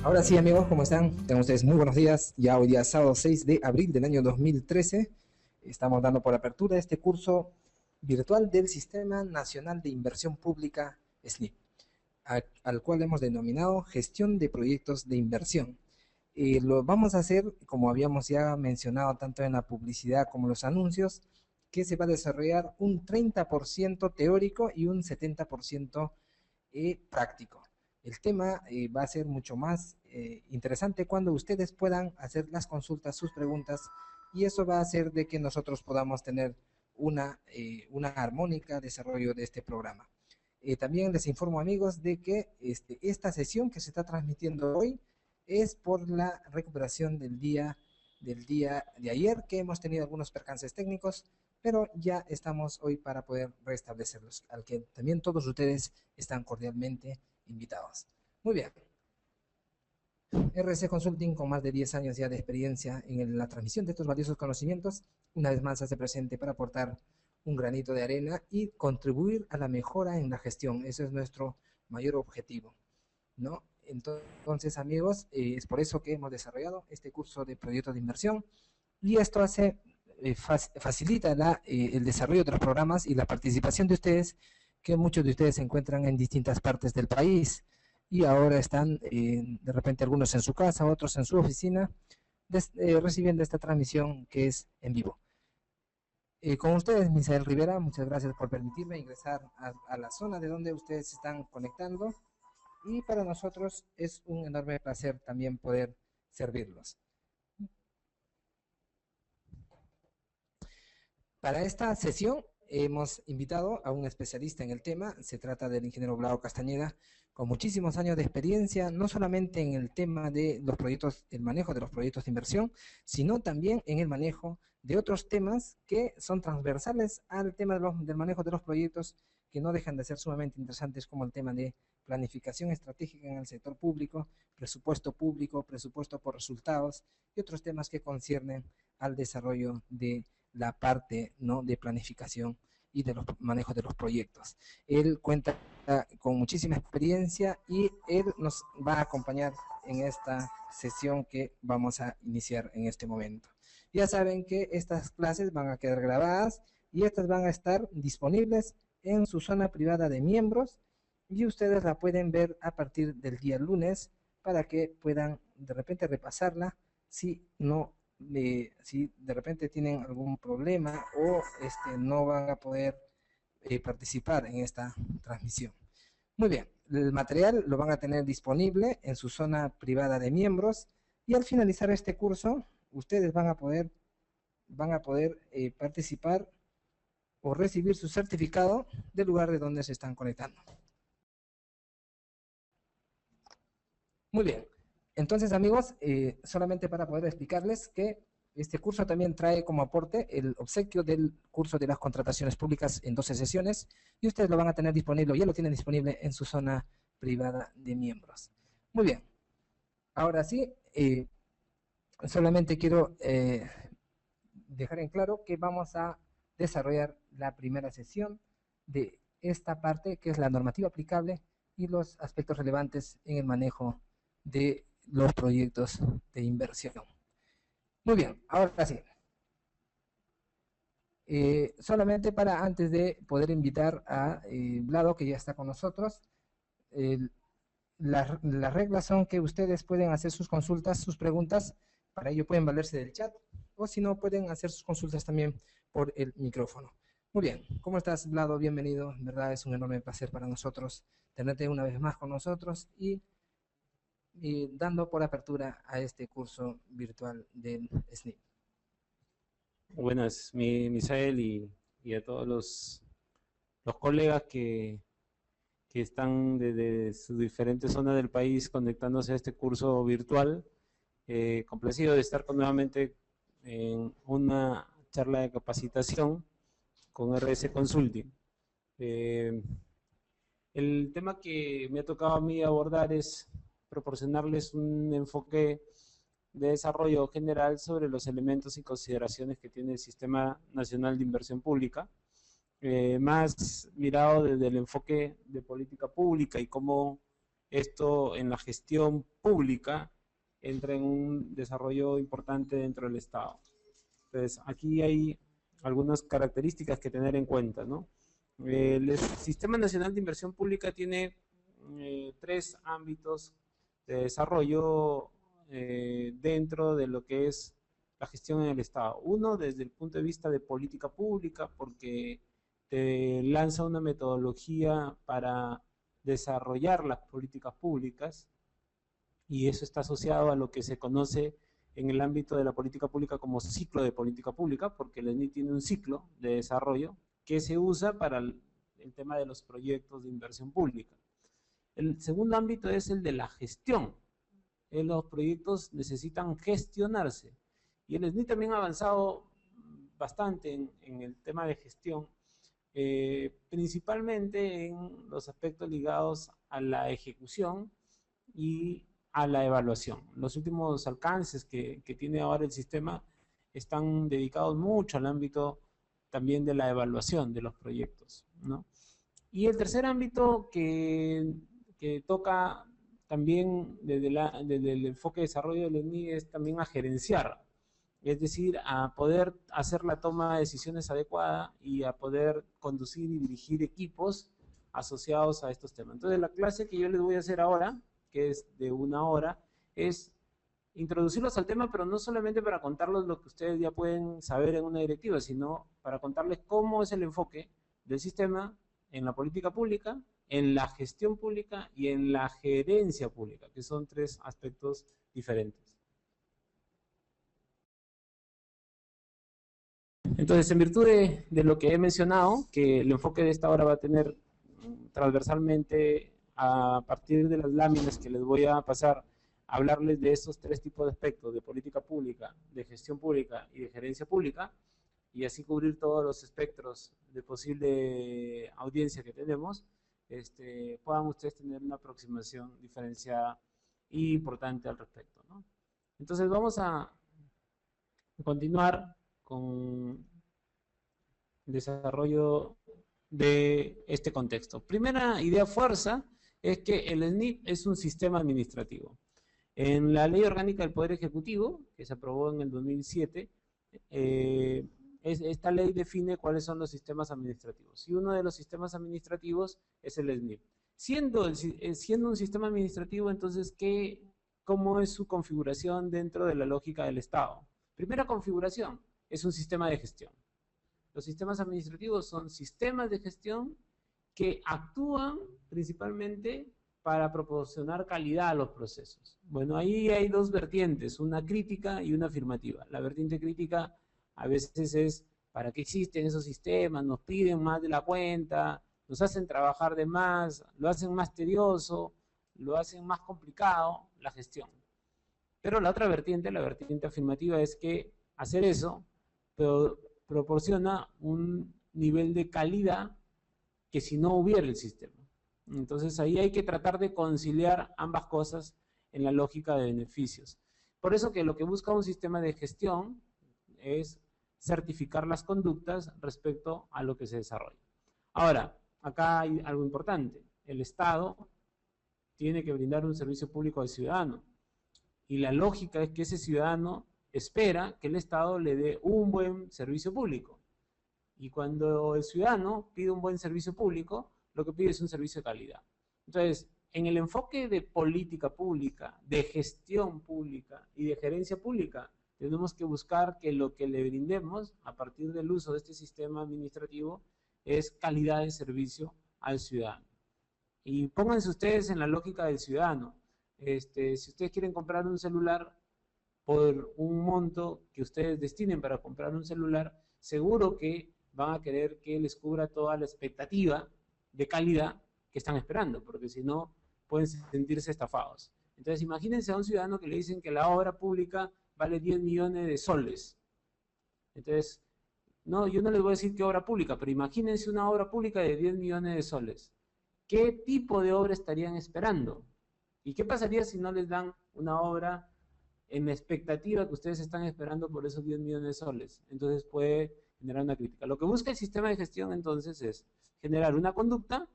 Ahora sí, amigos, ¿cómo están? Tengan ustedes muy buenos días. Ya hoy día sábado 6 de abril del año 2013. Estamos dando por apertura este curso virtual del Sistema Nacional de Inversión Pública, SNIP, al cual hemos denominado Gestión de Proyectos de Inversión. Lo vamos a hacer, como habíamos ya mencionado tanto en la publicidad como los anuncios, que se va a desarrollar un 30% teórico y un 70% práctico. El tema va a ser mucho más interesante cuando ustedes puedan hacer las consultas, sus preguntas, y eso va a hacer de que nosotros podamos tener una armónica desarrollo de este programa. También les informo, amigos, de que esta sesión que se está transmitiendo hoy es por la recuperación del día de ayer, que hemos tenido algunos percances técnicos, pero ya estamos hoy para poder restablecerlos, al que también todos ustedes están cordialmente invitados. Muy bien. RC Consulting, con más de 10 años ya de experiencia en la transmisión de estos valiosos conocimientos, una vez más hace presente para aportar un granito de arena y contribuir a la mejora en la gestión. Ese es nuestro mayor objetivo, ¿no? Entonces, amigos, es por eso que hemos desarrollado este curso de proyectos de inversión, y esto facilita el desarrollo de los programas y la participación de ustedes, que muchos de ustedes se encuentran en distintas partes del país y ahora están de repente algunos en su casa, otros en su oficina, recibiendo esta transmisión que es en vivo. Con ustedes, Misael Rivera, muchas gracias por permitirme ingresar a la zona de donde ustedes se están conectando, y para nosotros es un enorme placer también poder servirlos. Para esta sesión hemos invitado a un especialista en el tema. Se trata del ingeniero Vlado Castañeda, con muchísimos años de experiencia, no solamente en el tema de los proyectos, el manejo de los proyectos de inversión, sino también en el manejo de otros temas que son transversales al tema del manejo de los proyectos, que no dejan de ser sumamente interesantes, como el tema de planificación estratégica en el sector público, presupuesto público, presupuesto por resultados y otros temas que conciernen al desarrollo de la parte, ¿no?, de planificación y de los manejos de los proyectos. Él cuenta con muchísima experiencia y él nos va a acompañar en esta sesión que vamos a iniciar en este momento. Ya saben que estas clases van a quedar grabadas y estas van a estar disponibles en su zona privada de miembros, y ustedes la pueden ver a partir del día lunes para que puedan de repente repasarla si no si de repente tienen algún problema o no van a poder participar en esta transmisión. Muy bien, el material lo van a tener disponible en su zona privada de miembros, y al finalizar este curso ustedes van a poder participar o recibir su certificado del lugar de donde se están conectando. Muy bien, entonces, amigos, solamente para poder explicarles que este curso también trae como aporte el obsequio del curso de las contrataciones públicas en 12 sesiones, y ustedes lo van a tener disponible, o ya lo tienen disponible en su zona privada de miembros. Muy bien, ahora sí, solamente quiero dejar en claro que vamos a desarrollar la primera sesión de esta parte, que es la normativa aplicable y los aspectos relevantes en el manejo de los proyectos de inversión. Muy bien, ahora sí. Solamente para antes de poder invitar a Vlado, que ya está con nosotros, las reglas son que ustedes pueden hacer sus consultas, sus preguntas. Para ello pueden valerse del chat, o si no, pueden hacer sus consultas también por el micrófono. Muy bien, ¿cómo estás, Vlado? Bienvenido, en verdad es un enorme placer para nosotros tenerte una vez más con nosotros y dando por apertura a este curso virtual del SNIP. Buenas, Misael, y a todos los colegas que están desde sus diferentes zonas del país conectándose a este curso virtual. Complacido de estar nuevamente en una charla de capacitación con RS Consulting. El tema que me ha tocado a mí abordar es proporcionarles un enfoque de desarrollo general sobre los elementos y consideraciones que tiene el Sistema Nacional de Inversión Pública, más mirado desde el enfoque de política pública y cómo esto en la gestión pública entra en un desarrollo importante dentro del Estado. Entonces, aquí hay algunas características que tener en cuenta, ¿no? El Sistema Nacional de Inversión Pública tiene 3 ámbitos de desarrollo dentro de lo que es la gestión en el Estado. Uno, desde el punto de vista de política pública, porque te lanza una metodología para desarrollar las políticas públicas, y eso está asociado a lo que se conoce en el ámbito de la política pública como ciclo de política pública, porque el ENI tiene un ciclo de desarrollo que se usa para el tema de los proyectos de inversión pública. El segundo ámbito es el de la gestión. Los proyectos necesitan gestionarse. Y el SNI también ha avanzado bastante en el tema de gestión, principalmente en los aspectos ligados a la ejecución y a la evaluación. Los últimos alcances que tiene ahora el sistema están dedicados mucho al ámbito también de la evaluación de los proyectos, ¿no? Y el tercer ámbito que toca también desde el enfoque de desarrollo del ENI es también a gerenciar, es decir, a poder hacer la toma de decisiones adecuada y a poder conducir y dirigir equipos asociados a estos temas. Entonces, la clase que yo les voy a hacer ahora, que es de 1 hora, es introducirlos al tema, pero no solamente para contarles lo que ustedes ya pueden saber en una directiva, sino para contarles cómo es el enfoque del sistema en la política pública, en la gestión pública y en la gerencia pública, que son 3 aspectos diferentes. Entonces, en virtud de lo que he mencionado, que el enfoque de esta hora va a tener transversalmente, a partir de las láminas que les voy a pasar, hablarles de estos 3 tipos de aspectos, de política pública, de gestión pública y de gerencia pública, y así cubrir todos los espectros de posible audiencia que tenemos, puedan ustedes tener una aproximación diferenciada y importante al respecto, ¿no? Entonces vamos a continuar con el desarrollo de este contexto. Primera idea fuerza es que el SNIP es un sistema administrativo. En la Ley Orgánica del Poder Ejecutivo, que se aprobó en el 2007, esta ley define cuáles son los sistemas administrativos. Y uno de los sistemas administrativos es el SNIP. Siendo un sistema administrativo, entonces, ¿cómo es su configuración dentro de la lógica del Estado? Primera configuración, es un sistema de gestión. Los sistemas administrativos son sistemas de gestión que actúan principalmente para proporcionar calidad a los procesos. Bueno, ahí hay 2 vertientes, una crítica y una afirmativa. La vertiente crítica a veces es, ¿para qué existen esos sistemas? Nos piden más de la cuenta, nos hacen trabajar de más, lo hacen más tedioso, lo hacen más complicado, la gestión. Pero la otra vertiente, la vertiente afirmativa, es que hacer eso proporciona un nivel de calidad que si no hubiera el sistema. Entonces ahí hay que tratar de conciliar ambas cosas en la lógica de beneficios. Por eso que lo que busca un sistema de gestión es certificar las conductas respecto a lo que se desarrolla. Ahora, acá hay algo importante. El Estado tiene que brindar un servicio público al ciudadano. Y la lógica es que ese ciudadano espera que el Estado le dé un buen servicio público. Y cuando el ciudadano pide un buen servicio público, lo que pide es un servicio de calidad. Entonces, en el enfoque de política pública, de gestión pública y de gerencia pública, tenemos que buscar que lo que le brindemos a partir del uso de este sistema administrativo es calidad de servicio al ciudadano. Y pónganse ustedes en la lógica del ciudadano. Si ustedes quieren comprar un celular por un monto que ustedes destinen para comprar un celular, seguro que van a querer que les cubra toda la expectativa de calidad que están esperando, porque si no, pueden sentirse estafados. Entonces, imagínense a un ciudadano que le dicen que la obra pública vale 10 millones de soles. Entonces, no, yo no les voy a decir qué obra pública, pero imagínense una obra pública de 10 millones de soles. ¿Qué tipo de obra estarían esperando? ¿Y qué pasaría si no les dan una obra en la expectativa que ustedes están esperando por esos 10 millones de soles? Entonces puede generar una crítica. Lo que busca el sistema de gestión entonces es generar una conducta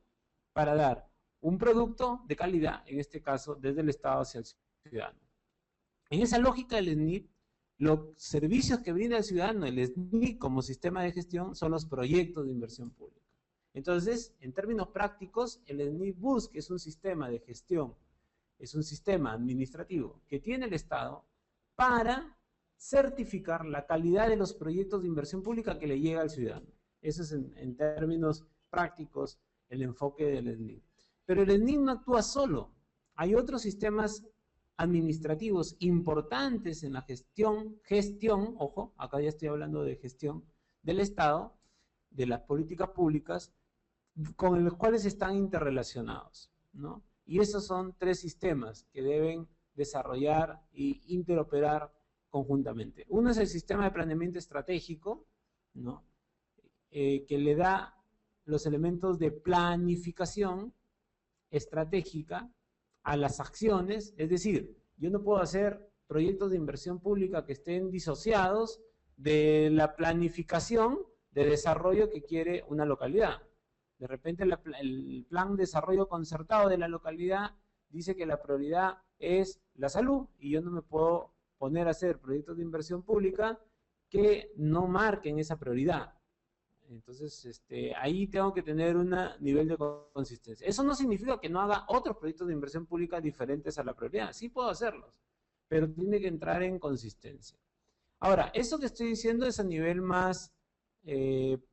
para dar un producto de calidad, en este caso, desde el Estado hacia el ciudadano. En esa lógica, el SNIP, los servicios que brinda el ciudadano, el SNIP como sistema de gestión, son los proyectos de inversión pública. Entonces, en términos prácticos, el SNIP Bus, que es un sistema de gestión, es un sistema administrativo que tiene el Estado para certificar la calidad de los proyectos de inversión pública que le llega al ciudadano. Eso es en términos prácticos el enfoque del SNIP. Pero el SNIP no actúa solo. Hay otros sistemas administrativos importantes en la gestión, ojo, acá ya estoy hablando de gestión del Estado, de las políticas públicas, con los cuales están interrelacionados, ¿no? Y esos son 3 sistemas que deben desarrollar e interoperar conjuntamente. Uno es el sistema de planeamiento estratégico, ¿no? Que le da los elementos de planificación estratégica a las acciones, es decir, yo no puedo hacer proyectos de inversión pública que estén disociados de la planificación de desarrollo que quiere una localidad. De repente el plan de desarrollo concertado de la localidad dice que la prioridad es la salud y yo no me puedo poner a hacer proyectos de inversión pública que no marquen esa prioridad. Entonces, ahí tengo que tener un nivel de consistencia. Eso no significa que no haga otros proyectos de inversión pública diferentes a la prioridad. Sí puedo hacerlos, pero tiene que entrar en consistencia. Ahora, eso que estoy diciendo es a nivel más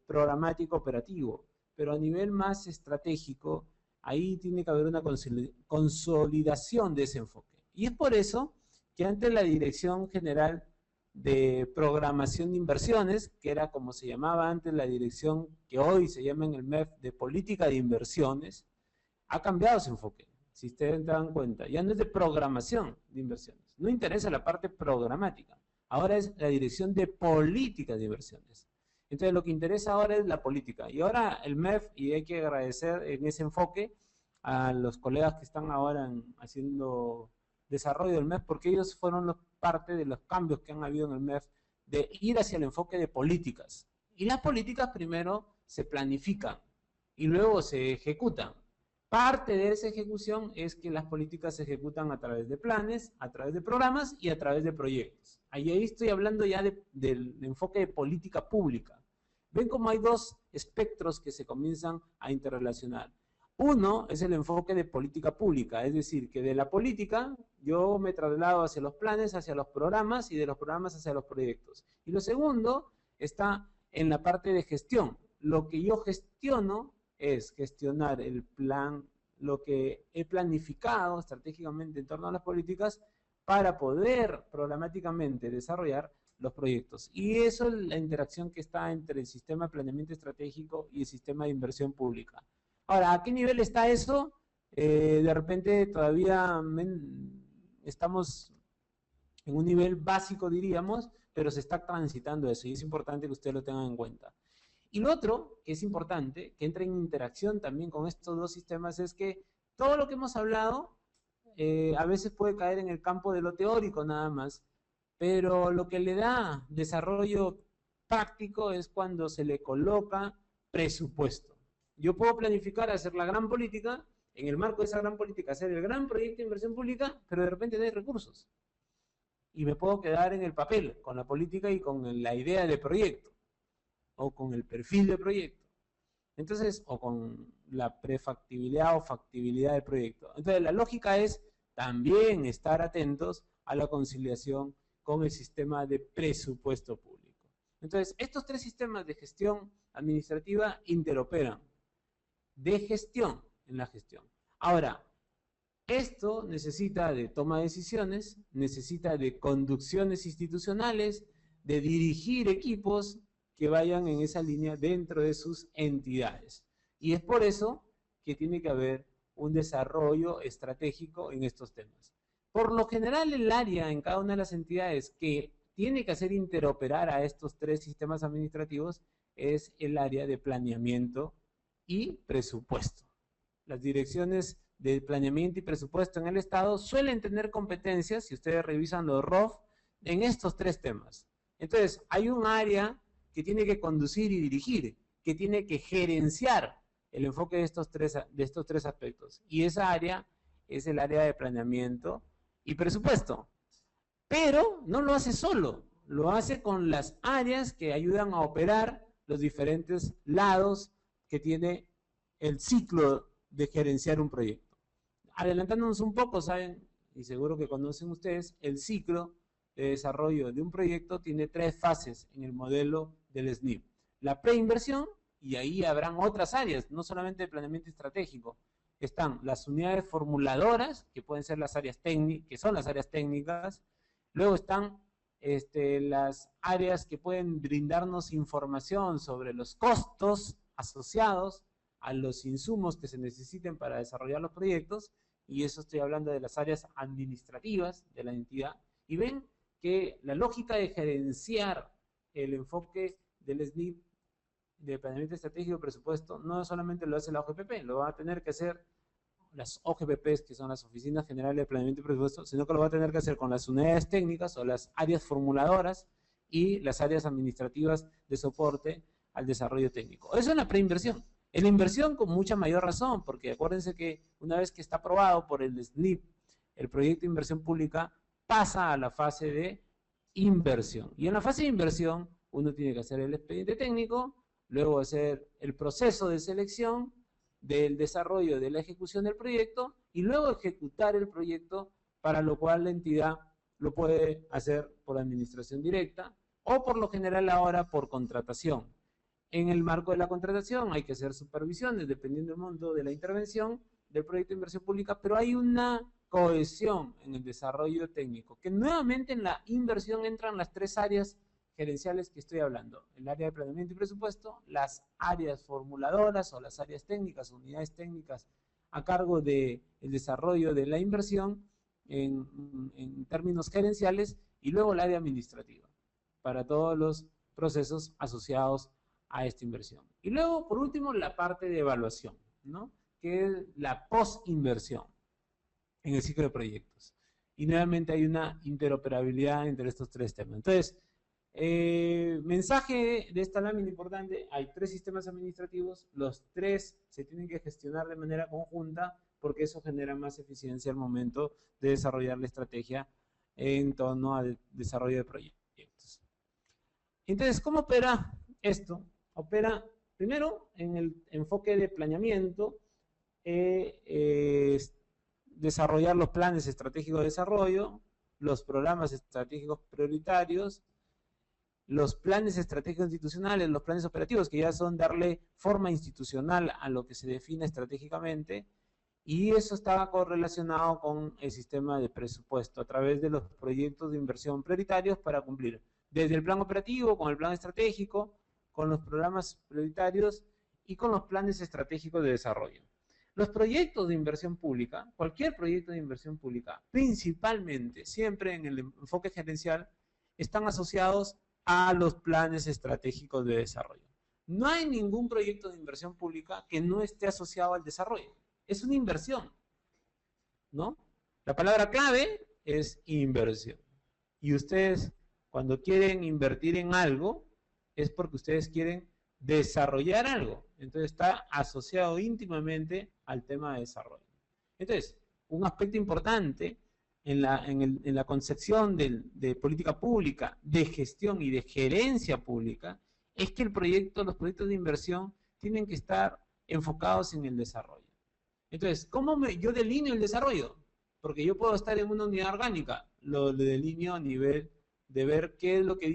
programático operativo, pero a nivel más estratégico, ahí tiene que haber una consolidación de ese enfoque. Y es por eso que antes la Dirección General de Programación de Inversiones, que era como se llamaba antes la dirección que hoy se llama en el MEF de Política de Inversiones, ha cambiado su enfoque. Si ustedes se dan cuenta, ya no es de programación de inversiones, no interesa la parte programática, ahora es la Dirección de Política de Inversiones. Entonces lo que interesa ahora es la política. Y ahora el MEF, y hay que agradecer en ese enfoque a los colegas que están ahora haciendo desarrollo del MEF, porque ellos fueron parte de los cambios que han habido en el MEF, de ir hacia el enfoque de políticas. Y las políticas primero se planifican y luego se ejecutan. Parte de esa ejecución es que las políticas se ejecutan a través de planes, a través de programas y a través de proyectos. Ahí estoy hablando ya del enfoque de política pública. Ven cómo hay 2 espectros que se comienzan a interrelacionar. Uno es el enfoque de política pública, es decir, que de la política yo me traslado hacia los planes, hacia los programas y de los programas hacia los proyectos. Y lo segundo está en la parte de gestión. Lo que yo gestiono es gestionar el plan, lo que he planificado estratégicamente en torno a las políticas para poder programáticamente desarrollar los proyectos. Y eso es la interacción que está entre el sistema de planeamiento estratégico y el sistema de inversión pública. Ahora, ¿a qué nivel está eso? De repente todavía estamos en un nivel básico, diríamos, pero se está transitando eso y es importante que ustedes lo tengan en cuenta. Y lo otro que es importante, que entra en interacción también con estos 2 sistemas, es que todo lo que hemos hablado a veces puede caer en el campo de lo teórico nada más, pero lo que le da desarrollo práctico es cuando se le coloca presupuesto. Yo puedo planificar hacer la gran política, en el marco de esa gran política hacer el gran proyecto de inversión pública, pero de repente no hay recursos. Y me puedo quedar en el papel con la política y con la idea de proyecto, o con el perfil de proyecto. Entonces, o con la prefactibilidad o factibilidad del proyecto. Entonces, la lógica es también estar atentos a la conciliación con el sistema de presupuesto público. Entonces, estos 3 sistemas de gestión administrativa interoperan. De gestión en la gestión. Ahora, esto necesita de toma de decisiones, necesita de conducciones institucionales, de dirigir equipos que vayan en esa línea dentro de sus entidades. Y es por eso que tiene que haber un desarrollo estratégico en estos temas. Por lo general, el área en cada una de las entidades que tiene que hacer interoperar a estos 3 sistemas administrativos es el área de planeamiento y presupuesto. Las direcciones de planeamiento y presupuesto en el Estado suelen tener competencias, si ustedes revisan los ROF, en estos 3 temas. Entonces, hay un área que tiene que conducir y dirigir, que tiene que gerenciar el enfoque de estos tres aspectos. Y esa área es el área de planeamiento y presupuesto. Pero no lo hace solo, lo hace con las áreas que ayudan a operar los diferentes lados que tiene el ciclo de gerenciar un proyecto. Adelantándonos un poco, saben, y seguro que conocen ustedes, el ciclo de desarrollo de un proyecto tiene 3 fases en el modelo del SNIP. La preinversión, y ahí habrán otras áreas, no solamente el planeamiento estratégico. Están las unidades formuladoras, que pueden ser las áreas técnicas, que son las áreas técnicas. Luego están las áreas que pueden brindarnos información sobre los costos asociados a los insumos que se necesiten para desarrollar los proyectos, y eso estoy hablando de las áreas administrativas de la entidad. Y ven que la lógica de gerenciar el enfoque del SNIP, de planeamiento estratégico y presupuesto, no solamente lo hace la OGPP, lo va a tener que hacer las OGPPs, que son las Oficinas Generales de Planeamiento y Presupuesto, sino que lo va a tener que hacer con las unidades técnicas o las áreas formuladoras y las áreas administrativas de soporte al desarrollo técnico. Eso es la preinversión. En la inversión con mucha mayor razón, porque acuérdense que una vez que está aprobado por el SNIP, el proyecto de inversión pública pasa a la fase de inversión. Y en la fase de inversión uno tiene que hacer el expediente técnico, luego hacer el proceso de selección, del desarrollo de la ejecución del proyecto y luego ejecutar el proyecto, para lo cual la entidad lo puede hacer por administración directa o por lo general ahora por contratación. En el marco de la contratación hay que hacer supervisiones dependiendo del monto de la intervención del proyecto de inversión pública, pero hay una cohesión en el desarrollo técnico, que nuevamente en la inversión entran las 3 áreas gerenciales que estoy hablando: el área de planeamiento y presupuesto, las áreas formuladoras o las áreas técnicas, unidades técnicas a cargo del desarrollo de la inversión en términos gerenciales, y luego el área administrativa para todos los procesos asociados a esta inversión. Y luego, por último, la parte de evaluación, ¿no?, que es la post-inversión en el ciclo de proyectos. Y nuevamente hay una interoperabilidad entre estos 3 temas. Entonces, mensaje de esta lámina importante: hay 3 sistemas administrativos, los 3 se tienen que gestionar de manera conjunta, porque eso genera más eficiencia al momento de desarrollar la estrategia en torno al desarrollo de proyectos. Entonces, ¿cómo opera esto? Opera primero en el enfoque de planeamiento, desarrollar los planes estratégicos de desarrollo, los programas estratégicos prioritarios, los planes estratégicos institucionales, los planes operativos, que ya son darle forma institucional a lo que se define estratégicamente, y eso estaba correlacionado con el sistema de presupuesto a través de los proyectos de inversión prioritarios para cumplir desde el plan operativo, con el plan estratégico, con los programas prioritarios y con los planes estratégicos de desarrollo. Los proyectos de inversión pública, cualquier proyecto de inversión pública, principalmente, siempre en el enfoque gerencial, están asociados a los planes estratégicos de desarrollo. No hay ningún proyecto de inversión pública que no esté asociado al desarrollo. Es una inversión, ¿no? La palabra clave es inversión. Y ustedes, cuando quieren invertir en algo, es porque ustedes quieren desarrollar algo. Entonces está asociado íntimamente al tema de desarrollo. Entonces, un aspecto importante en la concepción de política pública, de gestión y de gerencia pública, es que los proyectos de inversión tienen que estar enfocados en el desarrollo. Entonces, ¿cómo yo delineo el desarrollo? Porque yo puedo estar en una unidad orgánica, lo delineo a nivel de ver qué es lo que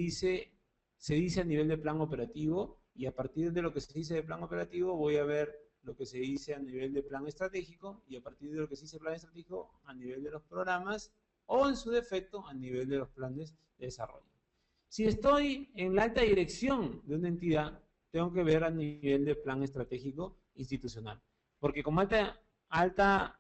se dice a nivel de plan operativo, y a partir de lo que se dice de plan operativo voy a ver lo que se dice a nivel de plan estratégico, y a partir de lo que se dice de plan estratégico a nivel de los programas, o en su defecto a nivel de los planes de desarrollo. Si estoy en la alta dirección de una entidad, tengo que ver a nivel de plan estratégico institucional, porque como alta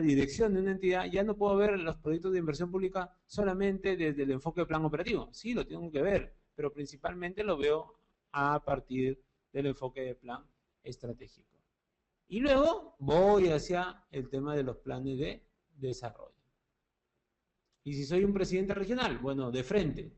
dirección de una entidad, ya no puedo ver los proyectos de inversión pública solamente desde el enfoque de plan operativo. Sí, lo tengo que ver, pero principalmente lo veo a partir del enfoque de plan estratégico. Y luego voy hacia el tema de los planes de desarrollo. Y si soy un presidente regional, bueno, de frente,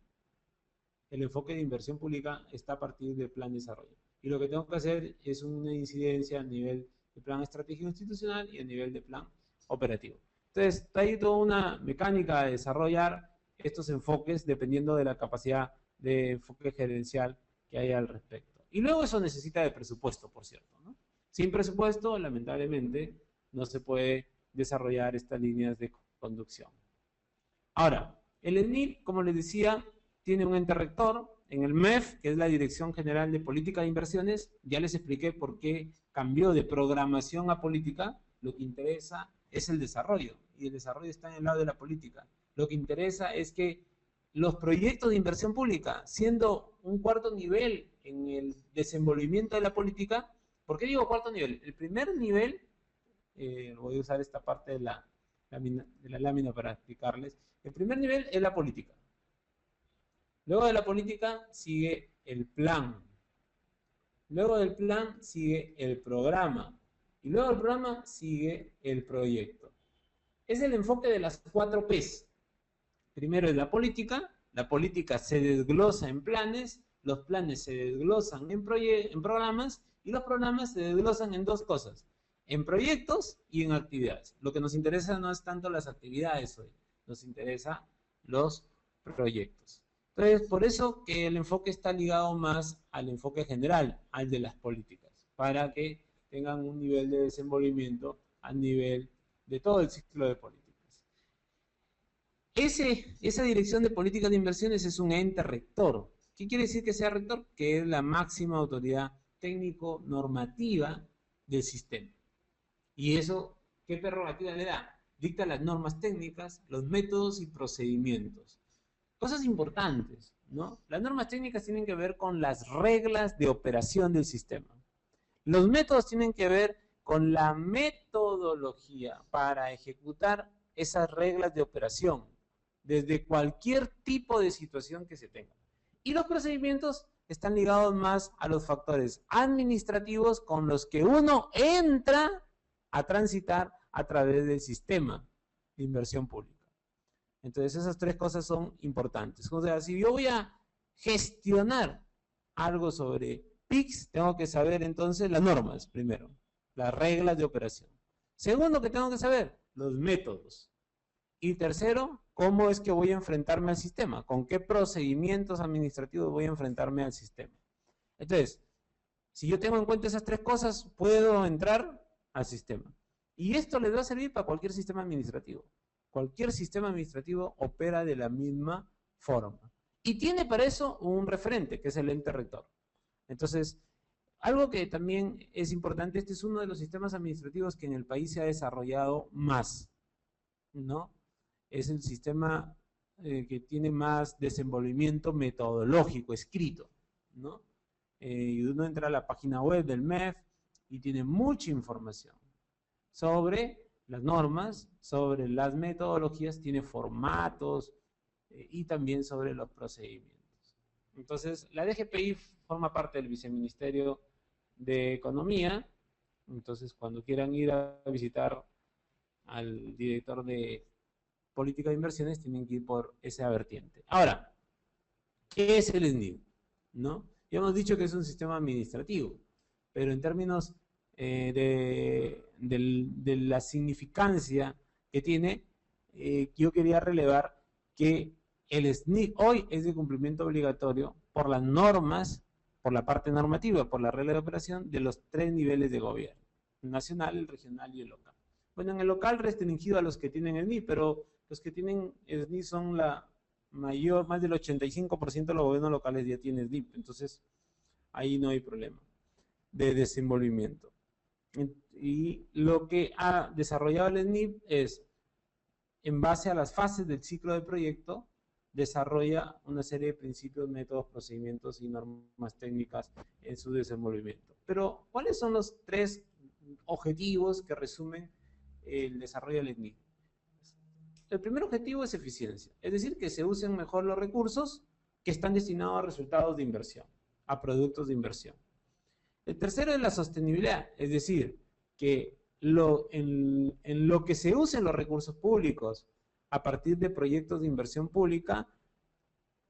el enfoque de inversión pública está a partir del plan de desarrollo. y lo que tengo que hacer es una incidencia a nivel de plan estratégico institucional y a nivel de plan operativo. Entonces, hay toda una mecánica de desarrollar estos enfoques dependiendo de la capacidad de enfoque gerencial que haya al respecto. Y luego eso necesita de presupuesto, por cierto, ¿no? Sin presupuesto, lamentablemente, no se puede desarrollar estas líneas de conducción. Ahora, el ENIP, como les decía, tiene un ente rector. En el MEF, que es la Dirección General de Política de Inversiones, ya les expliqué por qué cambió de programación a política. Lo que interesa es el desarrollo, y el desarrollo está en el lado de la política. Lo que interesa es que los proyectos de inversión pública, siendo un cuarto nivel en el desenvolvimiento de la política, ¿por qué digo cuarto nivel? El primer nivel, voy a usar esta parte de la lámina para explicarles, el primer nivel es la política. Luego de la política sigue el plan. Luego del plan sigue el programa. Y luego del programa sigue el proyecto. Es el enfoque de las 4 P's. Primero es la política se desglosa en planes, los planes se desglosan en programas, y los programas se desglosan en 2 cosas, en proyectos y en actividades. Lo que nos interesa no es tanto las actividades hoy, nos interesa los proyectos. Entonces, por eso que el enfoque está ligado más al enfoque general, al de las políticas, para que tengan un nivel de desenvolvimiento a nivel de todo el ciclo de políticas. Esa dirección de políticas de inversiones es un ente rector. ¿Qué quiere decir que sea rector? Que es la máxima autoridad técnico-normativa del sistema. ¿Y eso qué prerrogativa le da? Dicta las normas técnicas, los métodos y procedimientos. Cosas importantes, ¿no? Las normas técnicas tienen que ver con las reglas de operación del sistema. Los métodos tienen que ver con la metodología para ejecutar esas reglas de operación desde cualquier tipo de situación que se tenga. Y los procedimientos están ligados más a los factores administrativos con los que uno entra a transitar a través del sistema de inversión pública. Entonces esas 3 cosas son importantes. O sea, si yo voy a gestionar algo sobre PIX, tengo que saber entonces las normas, primero, las reglas de operación. Segundo, que tengo que saber los métodos. Y tercero, cómo es que voy a enfrentarme al sistema, con qué procedimientos administrativos voy a enfrentarme al sistema. Entonces, si yo tengo en cuenta esas 3 cosas, puedo entrar al sistema. Y esto les va a servir para cualquier sistema administrativo. Cualquier sistema administrativo opera de la misma forma. Y tiene para eso un referente, que es el ente rector. Entonces, algo que también es importante, este es uno de los sistemas administrativos que en el país se ha desarrollado más, ¿no? Es el sistema que tiene más desenvolvimiento metodológico, escrito, ¿no? Y uno entra a la página web del MEF y tiene mucha información sobre las normas, sobre las metodologías, tiene formatos y también sobre los procedimientos. Entonces, la DGPI forma parte del Viceministerio de Economía. Entonces, cuando quieran ir a visitar al director de política de inversiones, tienen que ir por esa vertiente. Ahora, ¿qué es el SNID? ¿No? Ya hemos dicho que es un sistema administrativo, pero en términos de la significancia que tiene, yo quería relevar que el SNID hoy es de cumplimiento obligatorio por las normas, por la parte normativa, por la regla de operación de los 3 niveles de gobierno: el nacional, el regional y el local. Bueno, en el local restringido a los que tienen SNID, pero los que tienen SNID son la mayor, más del 85% de los gobiernos locales ya tienen SNID, entonces ahí no hay problema de desenvolvimiento. Y lo que ha desarrollado el SNID es, en base a las fases del ciclo de proyecto, desarrolla una serie de principios, métodos, procedimientos y normas técnicas en su desenvolvimiento. Pero, ¿cuáles son los 3 objetivos que resumen el desarrollo del SNID? El primer objetivo es eficiencia, es decir, que se usen mejor los recursos que están destinados a resultados de inversión, a productos de inversión. El tercero es la sostenibilidad, es decir, que en lo que se usen los recursos públicos a partir de proyectos de inversión pública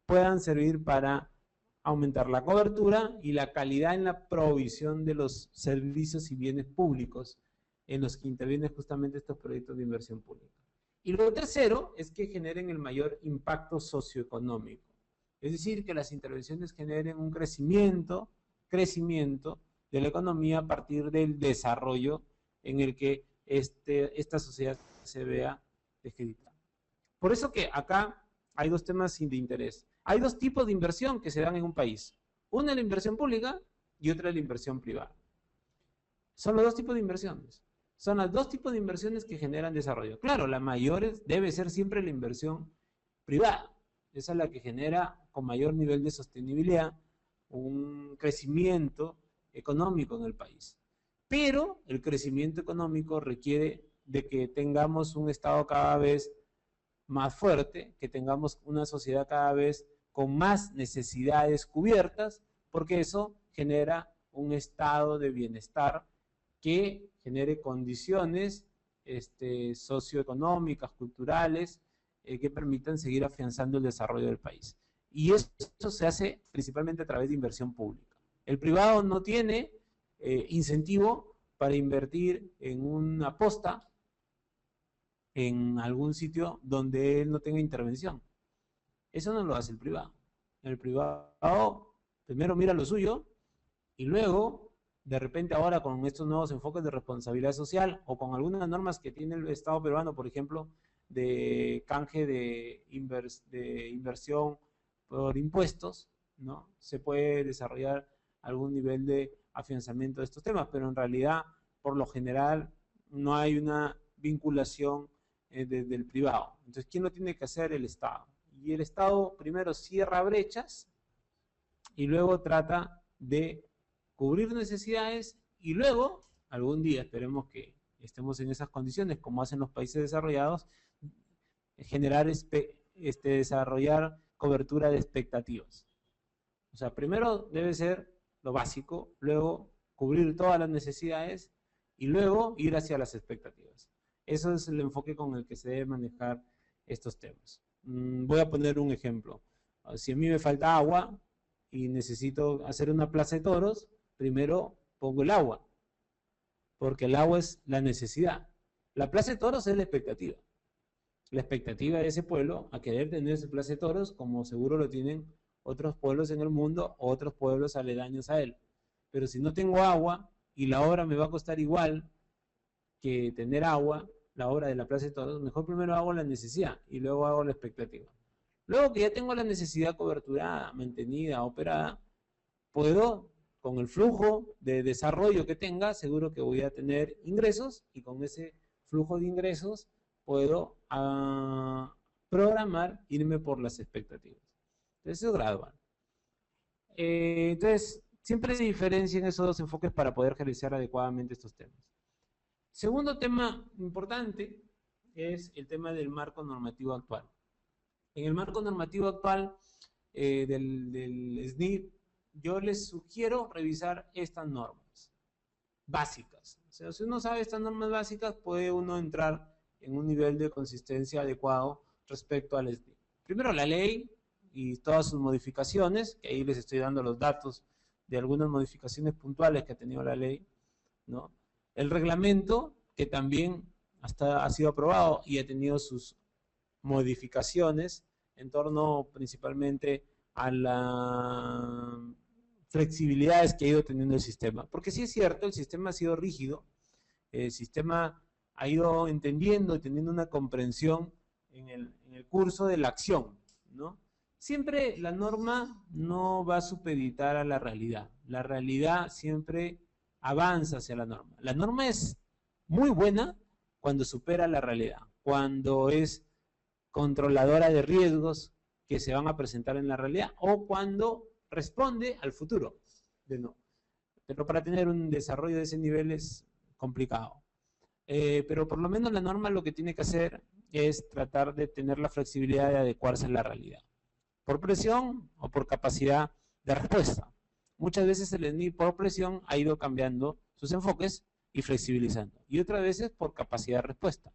puedan servir para aumentar la cobertura y la calidad en la provisión de los servicios y bienes públicos en los que intervienen justamente estos proyectos de inversión pública. Y lo tercero es que generen el mayor impacto socioeconómico. Es decir, que las intervenciones generen un crecimiento de la economía a partir del desarrollo en el que esta sociedad se vea descrita. Por eso que acá hay dos temas de interés. Hay dos tipos de inversión que se dan en un país. Una es la inversión pública y otra es la inversión privada. Son los dos tipos de inversiones. Son los dos tipos de inversiones que generan desarrollo. Claro, la mayor debe ser siempre la inversión privada. Esa es la que genera con mayor nivel de sostenibilidad un crecimiento económico en el país. Pero el crecimiento económico requiere de que tengamos un Estado cada vez más fuerte, que tengamos una sociedad cada vez con más necesidades cubiertas, porque eso genera un estado de bienestar que genere condiciones socioeconómicas, culturales, que permitan seguir afianzando el desarrollo del país. Y esto se hace principalmente a través de inversión pública. El privado no tiene incentivo para invertir en una posta en algún sitio donde él no tenga intervención. Eso no lo hace el privado. El privado primero mira lo suyo y luego, de repente ahora con estos nuevos enfoques de responsabilidad social o con algunas normas que tiene el Estado peruano, por ejemplo, de canje de inversión por impuestos, ¿no? Se puede desarrollar algún nivel de afianzamiento de estos temas, pero en realidad, por lo general, no hay una vinculación del privado. Entonces, ¿quién lo tiene que hacer? El Estado. Y el Estado primero cierra brechas y luego trata de cubrir necesidades y luego, algún día, esperemos que estemos en esas condiciones, como hacen los países desarrollados, generar, desarrollar cobertura de expectativas. O sea, primero debe ser lo básico, luego cubrir todas las necesidades y luego ir hacia las expectativas. Eso es el enfoque con el que se debe manejar estos temas. Voy a poner un ejemplo. Si a mí me falta agua y necesito hacer una plaza de toros, primero pongo el agua, porque el agua es la necesidad. La plaza de toros es la expectativa. La expectativa de ese pueblo a querer tener esa plaza de toros, como seguro lo tienen otros pueblos en el mundo, o otros pueblos aledaños a él. Pero si no tengo agua y la obra me va a costar igual que tener agua, la obra de la plaza de toros, mejor primero hago la necesidad y luego hago la expectativa. Luego que ya tengo la necesidad coberturada, mantenida, operada, puedo, con el flujo de desarrollo que tenga, seguro que voy a tener ingresos y con ese flujo de ingresos puedo programar, irme por las expectativas. Entonces, eso es gradual. Entonces, siempre se diferencian esos dos enfoques para poder gerenciar adecuadamente estos temas. Segundo tema importante es el tema del marco normativo actual. En el marco normativo actual del SNIP, yo les sugiero revisar estas normas básicas. O sea, si uno sabe estas normas básicas, puede uno entrar en un nivel de consistencia adecuado respecto al SNIP. Primero, la ley y todas sus modificaciones, que ahí les estoy dando los datos de algunas modificaciones puntuales que ha tenido la ley, ¿no? El reglamento, que también hasta ha sido aprobado y ha tenido sus modificaciones en torno principalmente a las flexibilidades que ha ido teniendo el sistema. Porque sí es cierto, el sistema ha sido rígido, el sistema ha ido entendiendo y teniendo una comprensión en el curso de la acción, ¿no? Siempre la norma no va a supeditar a la realidad. La realidad siempre avanza hacia la norma. La norma es muy buena cuando supera la realidad, cuando es controladora de riesgos que se van a presentar en la realidad o cuando responde al futuro. Pero para tener un desarrollo de ese nivel es complicado. Pero por lo menos la norma lo que tiene que hacer es tratar de tener la flexibilidad de adecuarse a la realidad, por presión o por capacidad de respuesta. Muchas veces el SNIP por presión ha ido cambiando sus enfoques y flexibilizando, y otras veces por capacidad de respuesta.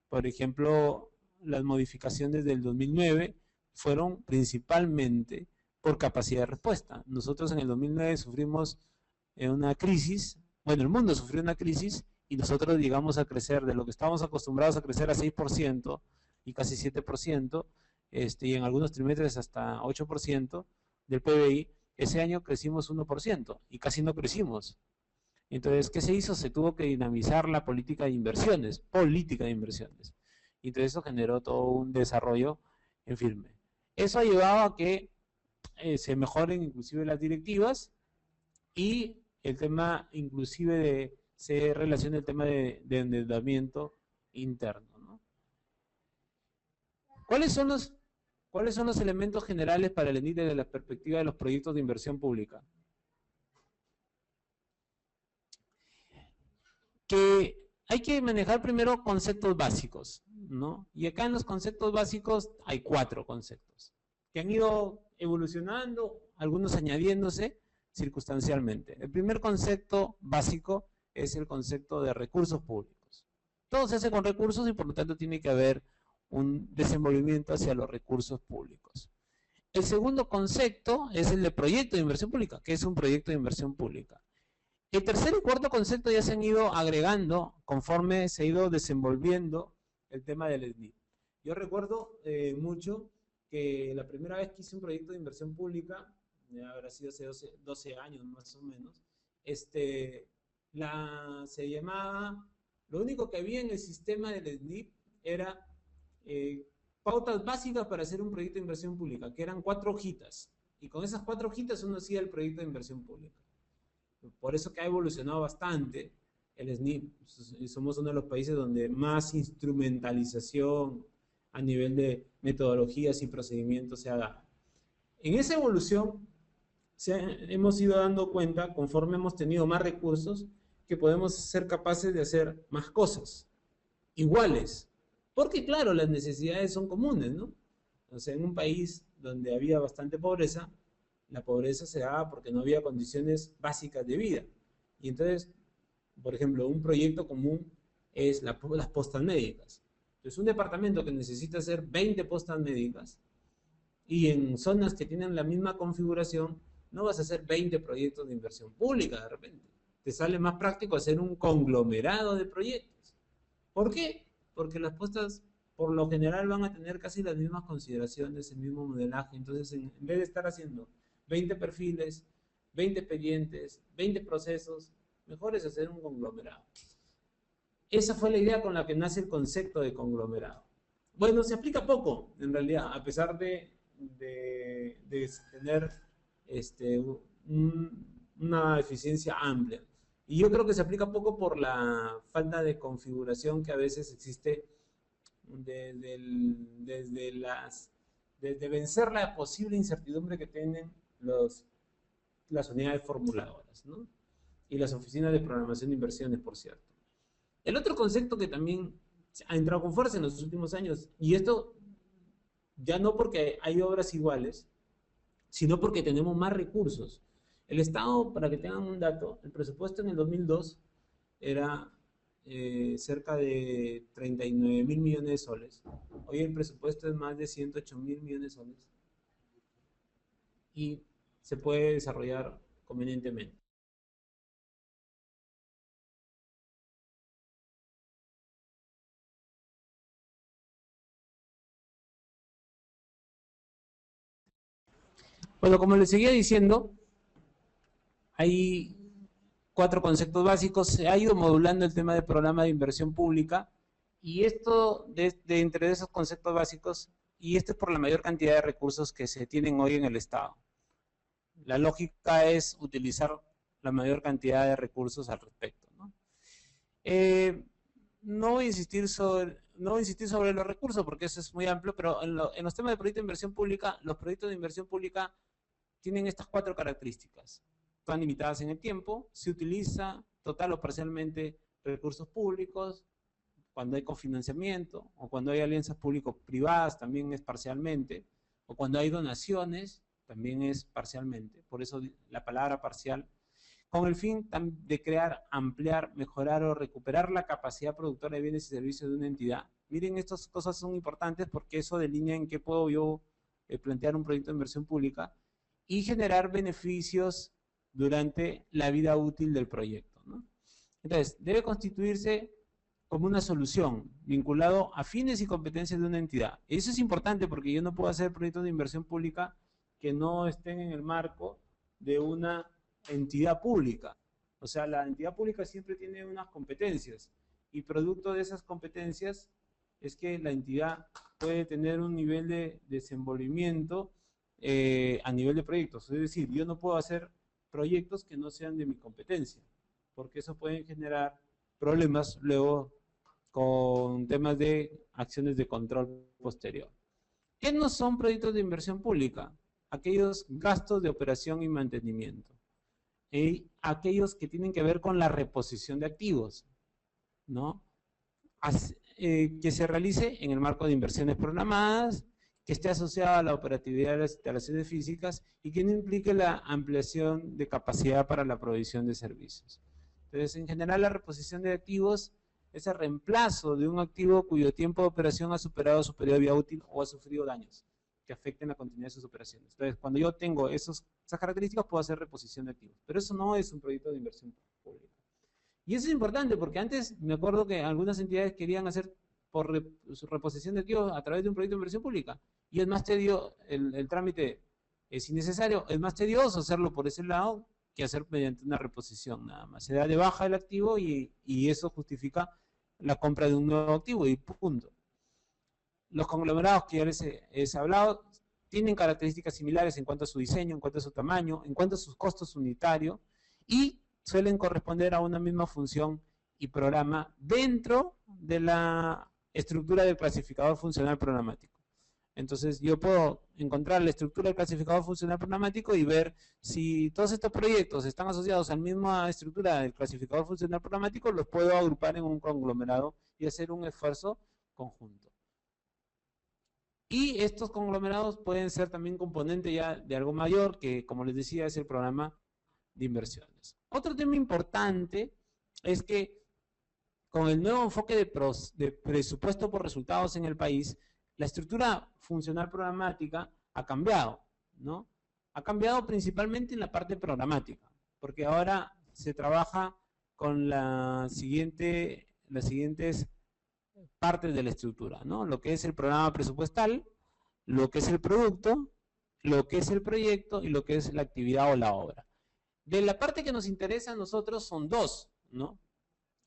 Por ejemplo, las modificaciones del 2009 fueron principalmente por capacidad de respuesta. Nosotros en el 2009 sufrimos una crisis, bueno, el mundo sufrió una crisis y nosotros llegamos a crecer de lo que estábamos acostumbrados a crecer a 6% y casi 7%, y en algunos trimestres hasta 8% del PBI. Ese año crecimos 1% y casi no crecimos. Entonces, ¿qué se hizo? Se tuvo que dinamizar la política de inversiones, y entonces eso generó todo un desarrollo en firme. Eso ha llevado a que se mejoren inclusive las directivas y el tema inclusive se relaciona el tema de endeudamiento interno, ¿no? ¿Cuáles son los elementos generales para el ENIT desde la perspectiva de los proyectos de inversión pública? Que hay que manejar primero conceptos básicos, ¿no? Y acá en los conceptos básicos hay 4 conceptos que han ido evolucionando, algunos añadiéndose circunstancialmente. El primer concepto básico es el concepto de recursos públicos. Todo se hace con recursos y por lo tanto tiene que haber un desenvolvimiento hacia los recursos públicos. El segundo concepto es el de proyecto de inversión pública. ¿Qué es un proyecto de inversión pública? El tercer y cuarto concepto ya se han ido agregando conforme se ha ido desenvolviendo el tema del SNIP. Yo recuerdo mucho que la primera vez que hice un proyecto de inversión pública, habrá sido hace 12 años más o menos, se llamaba, lo único que había en el sistema del SNIP era pautas básicas para hacer un proyecto de inversión pública, que eran 4 hojitas, y con esas 4 hojitas uno hacía el proyecto de inversión pública. Por eso que ha evolucionado bastante el SNIP. Somos uno de los países donde más instrumentalización a nivel de metodologías y procedimientos se ha dado. En esa evolución hemos ido dando cuenta, conforme hemos tenido más recursos, que podemos ser capaces de hacer más cosas iguales. Porque claro, las necesidades son comunes, ¿no? O sea, en un país donde había bastante pobreza, la pobreza se daba porque no había condiciones básicas de vida. Y entonces, por ejemplo, un proyecto común es las postas médicas. Entonces, un departamento que necesita hacer 20 postas médicas y en zonas que tienen la misma configuración, no vas a hacer 20 proyectos de inversión pública de repente. Te sale más práctico hacer un conglomerado de proyectos. ¿Por qué? Porque las postas, por lo general, van a tener casi las mismas consideraciones, el mismo modelaje. Entonces, en vez de estar haciendo 20 perfiles, 20 expedientes, 20 procesos, mejor es hacer un conglomerado. Esa fue la idea con la que nace el concepto de conglomerado. Bueno, se aplica poco, en realidad, a pesar de tener una eficiencia amplia. Y yo creo que se aplica poco por la falta de configuración que a veces existe desde vencer la posible incertidumbre que tienen las unidades formuladoras, ¿no? Y las oficinas de programación de inversiones, por cierto. El otro concepto que también ha entrado con fuerza en los últimos años, y esto ya no porque hay obras iguales, sino porque tenemos más recursos. El Estado, para que tengan un dato, el presupuesto en el 2002 era cerca de 39.000 millones de soles. Hoy el presupuesto es más de 108.000 millones de soles. Y se puede desarrollar convenientemente. Bueno, como les seguía diciendo, hay 4 conceptos básicos. Se ha ido modulando el tema del programa de inversión pública y esto, entre esos conceptos básicos, y esto es por la mayor cantidad de recursos que se tienen hoy en el Estado. La lógica es utilizar la mayor cantidad de recursos al respecto, ¿no? No voy a insistir sobre los recursos porque eso es muy amplio, pero en los temas de proyectos de inversión pública, los proyectos de inversión pública tienen estas 4 características. Están limitadas en el tiempo, se utiliza total o parcialmente recursos públicos, cuando hay cofinanciamiento, o cuando hay alianzas público-privadas, también es parcialmente, o cuando hay donaciones, también es parcialmente. Por eso la palabra parcial, con el fin de crear, ampliar, mejorar o recuperar la capacidad productora de bienes y servicios de una entidad. Miren, estas cosas son importantes porque eso delinea en qué puedo yo plantear un proyecto de inversión pública y generar beneficios durante la vida útil del proyecto, ¿no? Entonces, debe constituirse como una solución vinculado a fines y competencias de una entidad. Eso es importante porque yo no puedo hacer proyectos de inversión pública que no estén en el marco de una entidad pública. O sea, la entidad pública siempre tiene unas competencias y producto de esas competencias es que la entidad puede tener un nivel de desenvolvimiento a nivel de proyectos. Es decir, yo no puedo hacer proyectos que no sean de mi competencia, porque eso puede generar problemas luego con temas de acciones de control posterior. ¿Qué no son proyectos de inversión pública? Aquellos gastos de operación y mantenimiento. Y aquellos que tienen que ver con la reposición de activos, ¿no? Que se realice en el marco de inversiones programadas, que esté asociado a la operatividad de las instalaciones físicas y que no implique la ampliación de capacidad para la provisión de servicios. Entonces, en general, la reposición de activos es el reemplazo de un activo cuyo tiempo de operación ha superado su periodo de vida útil o ha sufrido daños que afecten la continuidad de sus operaciones. Entonces, cuando yo tengo esas características, puedo hacer reposición de activos. Pero eso no es un proyecto de inversión pública. Y eso es importante porque antes me acuerdo que algunas entidades querían hacer por su reposición de activos a través de un proyecto de inversión pública. Y es más tedioso, el trámite es innecesario, es más tedioso hacerlo por ese lado que hacer mediante una reposición nada más. Se da de baja el activo y eso justifica la compra de un nuevo activo y punto. Los conglomerados que ya les he hablado tienen características similares en cuanto a su diseño, en cuanto a su tamaño, en cuanto a sus costos unitarios y suelen corresponder a una misma función y programa dentro de la estructura del clasificador funcional programático. Entonces yo puedo encontrar la estructura del clasificador funcional programático y ver si todos estos proyectos están asociados a la misma estructura del clasificador funcional programático, los puedo agrupar en un conglomerado y hacer un esfuerzo conjunto. Y estos conglomerados pueden ser también componente ya de algo mayor, que como les decía es el programa de inversiones. Otro tema importante es que con el nuevo enfoque de presupuesto por resultados en el país, la estructura funcional programática ha cambiado, ¿no? Ha cambiado principalmente en la parte programática, porque ahora se trabaja con las siguientes partes de la estructura, ¿no? Lo que es el programa presupuestal, lo que es el producto, lo que es el proyecto y lo que es la actividad o la obra. De la parte que nos interesa a nosotros son dos, ¿no?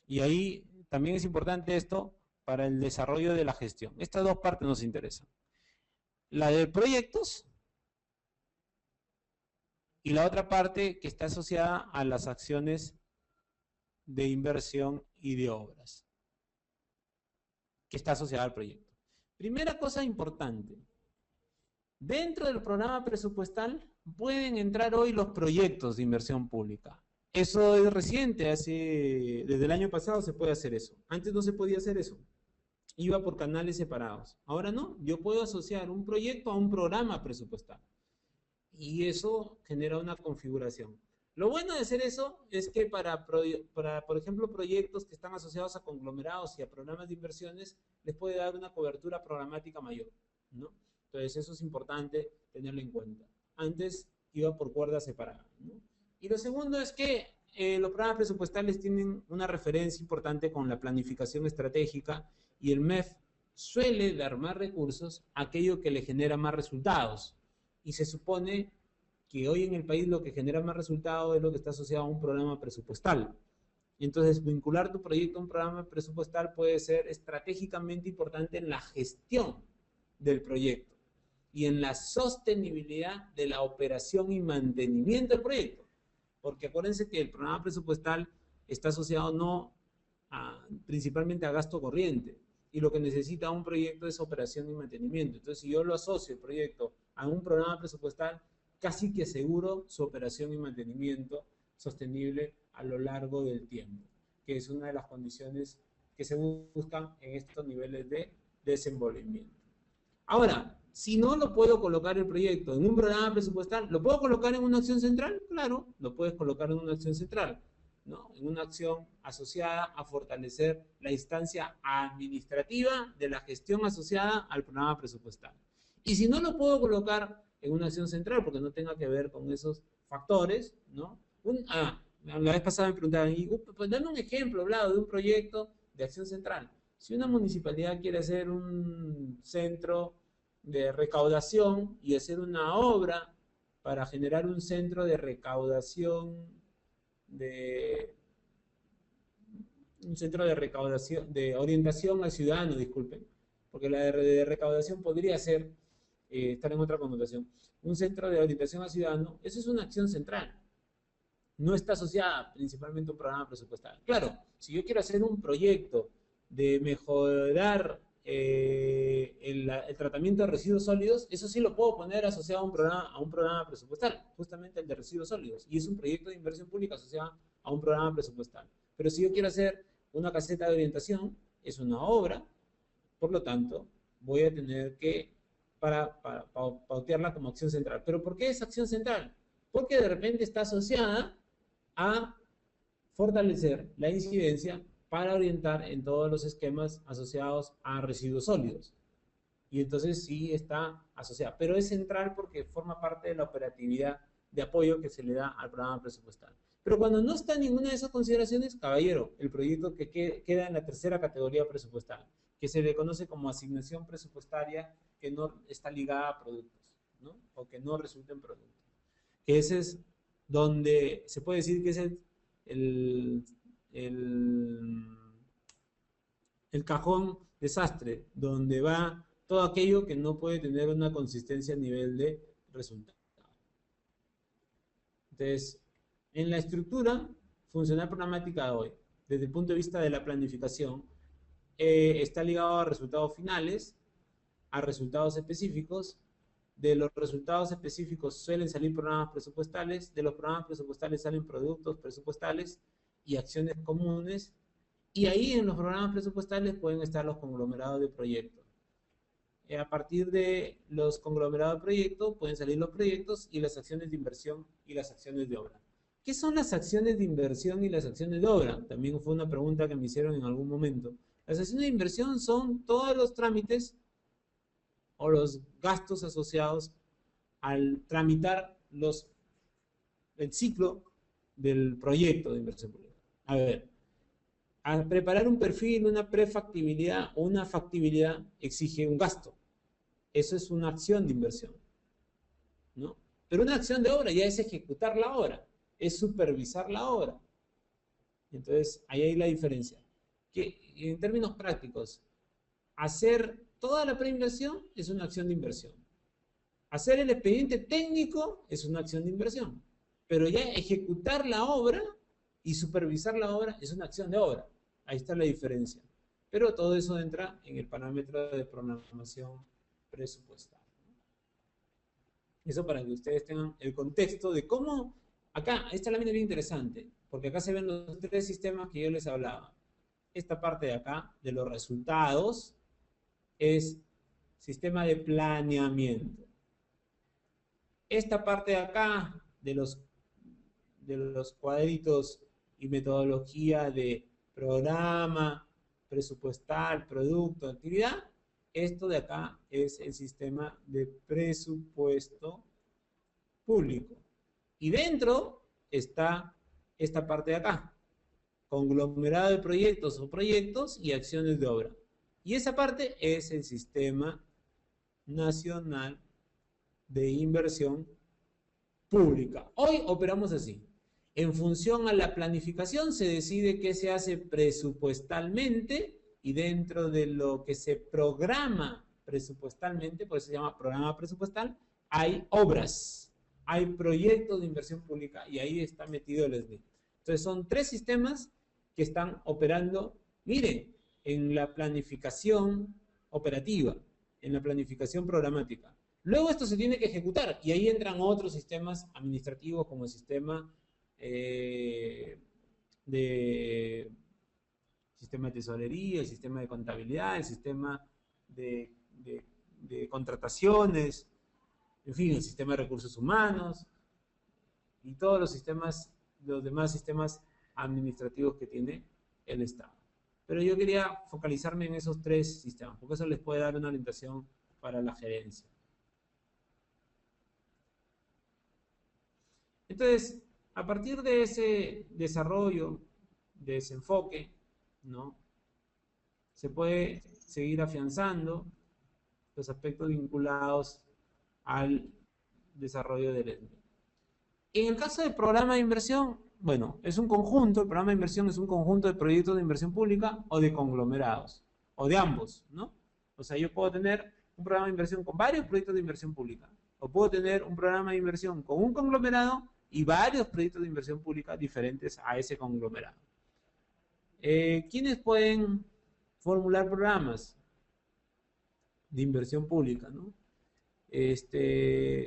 Y ahí también es importante esto para el desarrollo de la gestión. Estas dos partes nos interesan. La de proyectos y la otra parte que está asociada a las acciones de inversión y de obras, que está asociada al proyecto. Primera cosa importante. Dentro del programa presupuestal pueden entrar hoy los proyectos de inversión pública. Eso es reciente, desde el año pasado se puede hacer eso. Antes no se podía hacer eso. Iba por canales separados. Ahora no, yo puedo asociar un proyecto a un programa presupuestal. Y eso genera una configuración. Lo bueno de hacer eso es que para, por ejemplo, proyectos que están asociados a conglomerados y a programas de inversiones, les puede dar una cobertura programática mayor, ¿no? Entonces eso es importante tenerlo en cuenta. Antes iba por cuerdas separadas, ¿no? Y lo segundo es que los programas presupuestales tienen una referencia importante con la planificación estratégica y el MEF suele dar más recursos a aquello que le genera más resultados. Y se supone que hoy en el país lo que genera más resultados es lo que está asociado a un programa presupuestal. Entonces, vincular tu proyecto a un programa presupuestal puede ser estratégicamente importante en la gestión del proyecto y en la sostenibilidad de la operación y mantenimiento del proyecto. Porque acuérdense que el programa presupuestal está asociado principalmente a gasto corriente, y lo que necesita un proyecto es operación y mantenimiento. Entonces, si yo lo asocio el proyecto a un programa presupuestal, casi que aseguro su operación y mantenimiento sostenible a lo largo del tiempo, que es una de las condiciones que se buscan en estos niveles de desenvolvimiento. Ahora, si no lo puedo colocar el proyecto en un programa presupuestal, ¿lo puedo colocar en una acción central? Claro, lo puedes colocar en una acción central, ¿no? En una acción asociada a fortalecer la instancia administrativa de la gestión asociada al programa presupuestal. Y si no lo puedo colocar en una acción central, porque no tenga que ver con esos factores, ¿no? La vez pasada me preguntaban, pues dame un ejemplo, Vlado, de un proyecto de acción central. Si una municipalidad quiere hacer un centro de recaudación y hacer una obra para generar un centro de recaudación de un centro de recaudación, de orientación al ciudadano, disculpen, porque la de recaudación podría ser, estar en otra connotación. Un centro de orientación al ciudadano, eso es una acción central. No está asociada principalmente a un programa presupuestal. Claro, si yo quiero hacer un proyecto de mejorar el tratamiento de residuos sólidos, eso sí lo puedo poner asociado a un programa presupuestal, justamente el de residuos sólidos, y es un proyecto de inversión pública asociado a un programa presupuestal. Pero si yo quiero hacer una caseta de orientación, es una obra, por lo tanto, voy a tener que pautearla como acción central. ¿Pero por qué es acción central? Porque de repente está asociada a fortalecer la incidencia para orientar en todos los esquemas asociados a residuos sólidos. Y entonces sí está asociada, pero es central porque forma parte de la operatividad de apoyo que se le da al programa presupuestal. Pero cuando no está en ninguna de esas consideraciones, caballero, el proyecto que queda en la tercera categoría presupuestal, que se le conoce como asignación presupuestaria que no está ligada a productos, ¿no? O que no resulta en productos. Que ese es donde se puede decir que es el, el cajón desastre, donde va todo aquello que no puede tener una consistencia a nivel de resultado. Entonces, en la estructura funcional programática de hoy, desde el punto de vista de la planificación, está ligado a resultados finales, a resultados específicos. De los resultados específicos suelen salir programas presupuestales, de los programas presupuestales salen productos presupuestales y acciones comunes, y ahí en los programas presupuestales pueden estar los conglomerados de proyectos. A partir de los conglomerados de proyectos pueden salir los proyectos y las acciones de inversión y las acciones de obra. ¿Qué son las acciones de inversión y las acciones de obra? También fue una pregunta que me hicieron en algún momento. Las acciones de inversión son todos los trámites o los gastos asociados al tramitar el ciclo del proyecto de inversión pública. A ver, al preparar un perfil, una prefactibilidad o una factibilidad exige un gasto. Eso es una acción de inversión, ¿no? Pero una acción de obra ya es ejecutar la obra, es supervisar la obra. Entonces, ahí hay la diferencia. Que en términos prácticos, hacer toda la preinversión es una acción de inversión. Hacer el expediente técnico es una acción de inversión. Pero ya ejecutar la obra y supervisar la obra es una acción de obra. Ahí está la diferencia. Pero todo eso entra en el parámetro de programación presupuestal. Eso para que ustedes tengan el contexto de cómo... Acá, esta lámina es bien interesante, porque acá se ven los tres sistemas que yo les hablaba. Esta parte de acá, de los resultados, es sistema de planeamiento. Esta parte de acá, de los cuadritos y metodología de programa, presupuestal, producto, actividad, esto de acá es el sistema de presupuesto público. Y dentro está esta parte de acá, conglomerado de proyectos o proyectos y acciones de obra. Y esa parte es el Sistema Nacional de Inversión Pública. Hoy operamos así. En función a la planificación se decide qué se hace presupuestalmente y dentro de lo que se programa presupuestalmente, por eso se llama programa presupuestal, hay obras, hay proyectos de inversión pública y ahí está metido el SNI. Entonces son tres sistemas que están operando, miren, en la planificación operativa, en la planificación programática. Luego esto se tiene que ejecutar y ahí entran otros sistemas administrativos como el sistema sistema de tesorería, el sistema de contabilidad, el sistema de contrataciones, en fin, el sistema de recursos humanos y todos los demás sistemas administrativos que tiene el Estado. Pero yo quería focalizarme en esos tres sistemas, porque eso les puede dar una orientación para la gerencia. Entonces, a partir de ese desarrollo, de ese enfoque, ¿no? Se puede seguir afianzando los aspectos vinculados al desarrollo del ESNI. En el caso del programa de inversión, bueno, es un conjunto, el programa de inversión es un conjunto de proyectos de inversión pública o de conglomerados, o de ambos, ¿no? O sea, yo puedo tener un programa de inversión con varios proyectos de inversión pública, o puedo tener un programa de inversión con un conglomerado y varios proyectos de inversión pública diferentes a ese conglomerado. ¿Quiénes pueden formular programas de inversión pública, ¿no?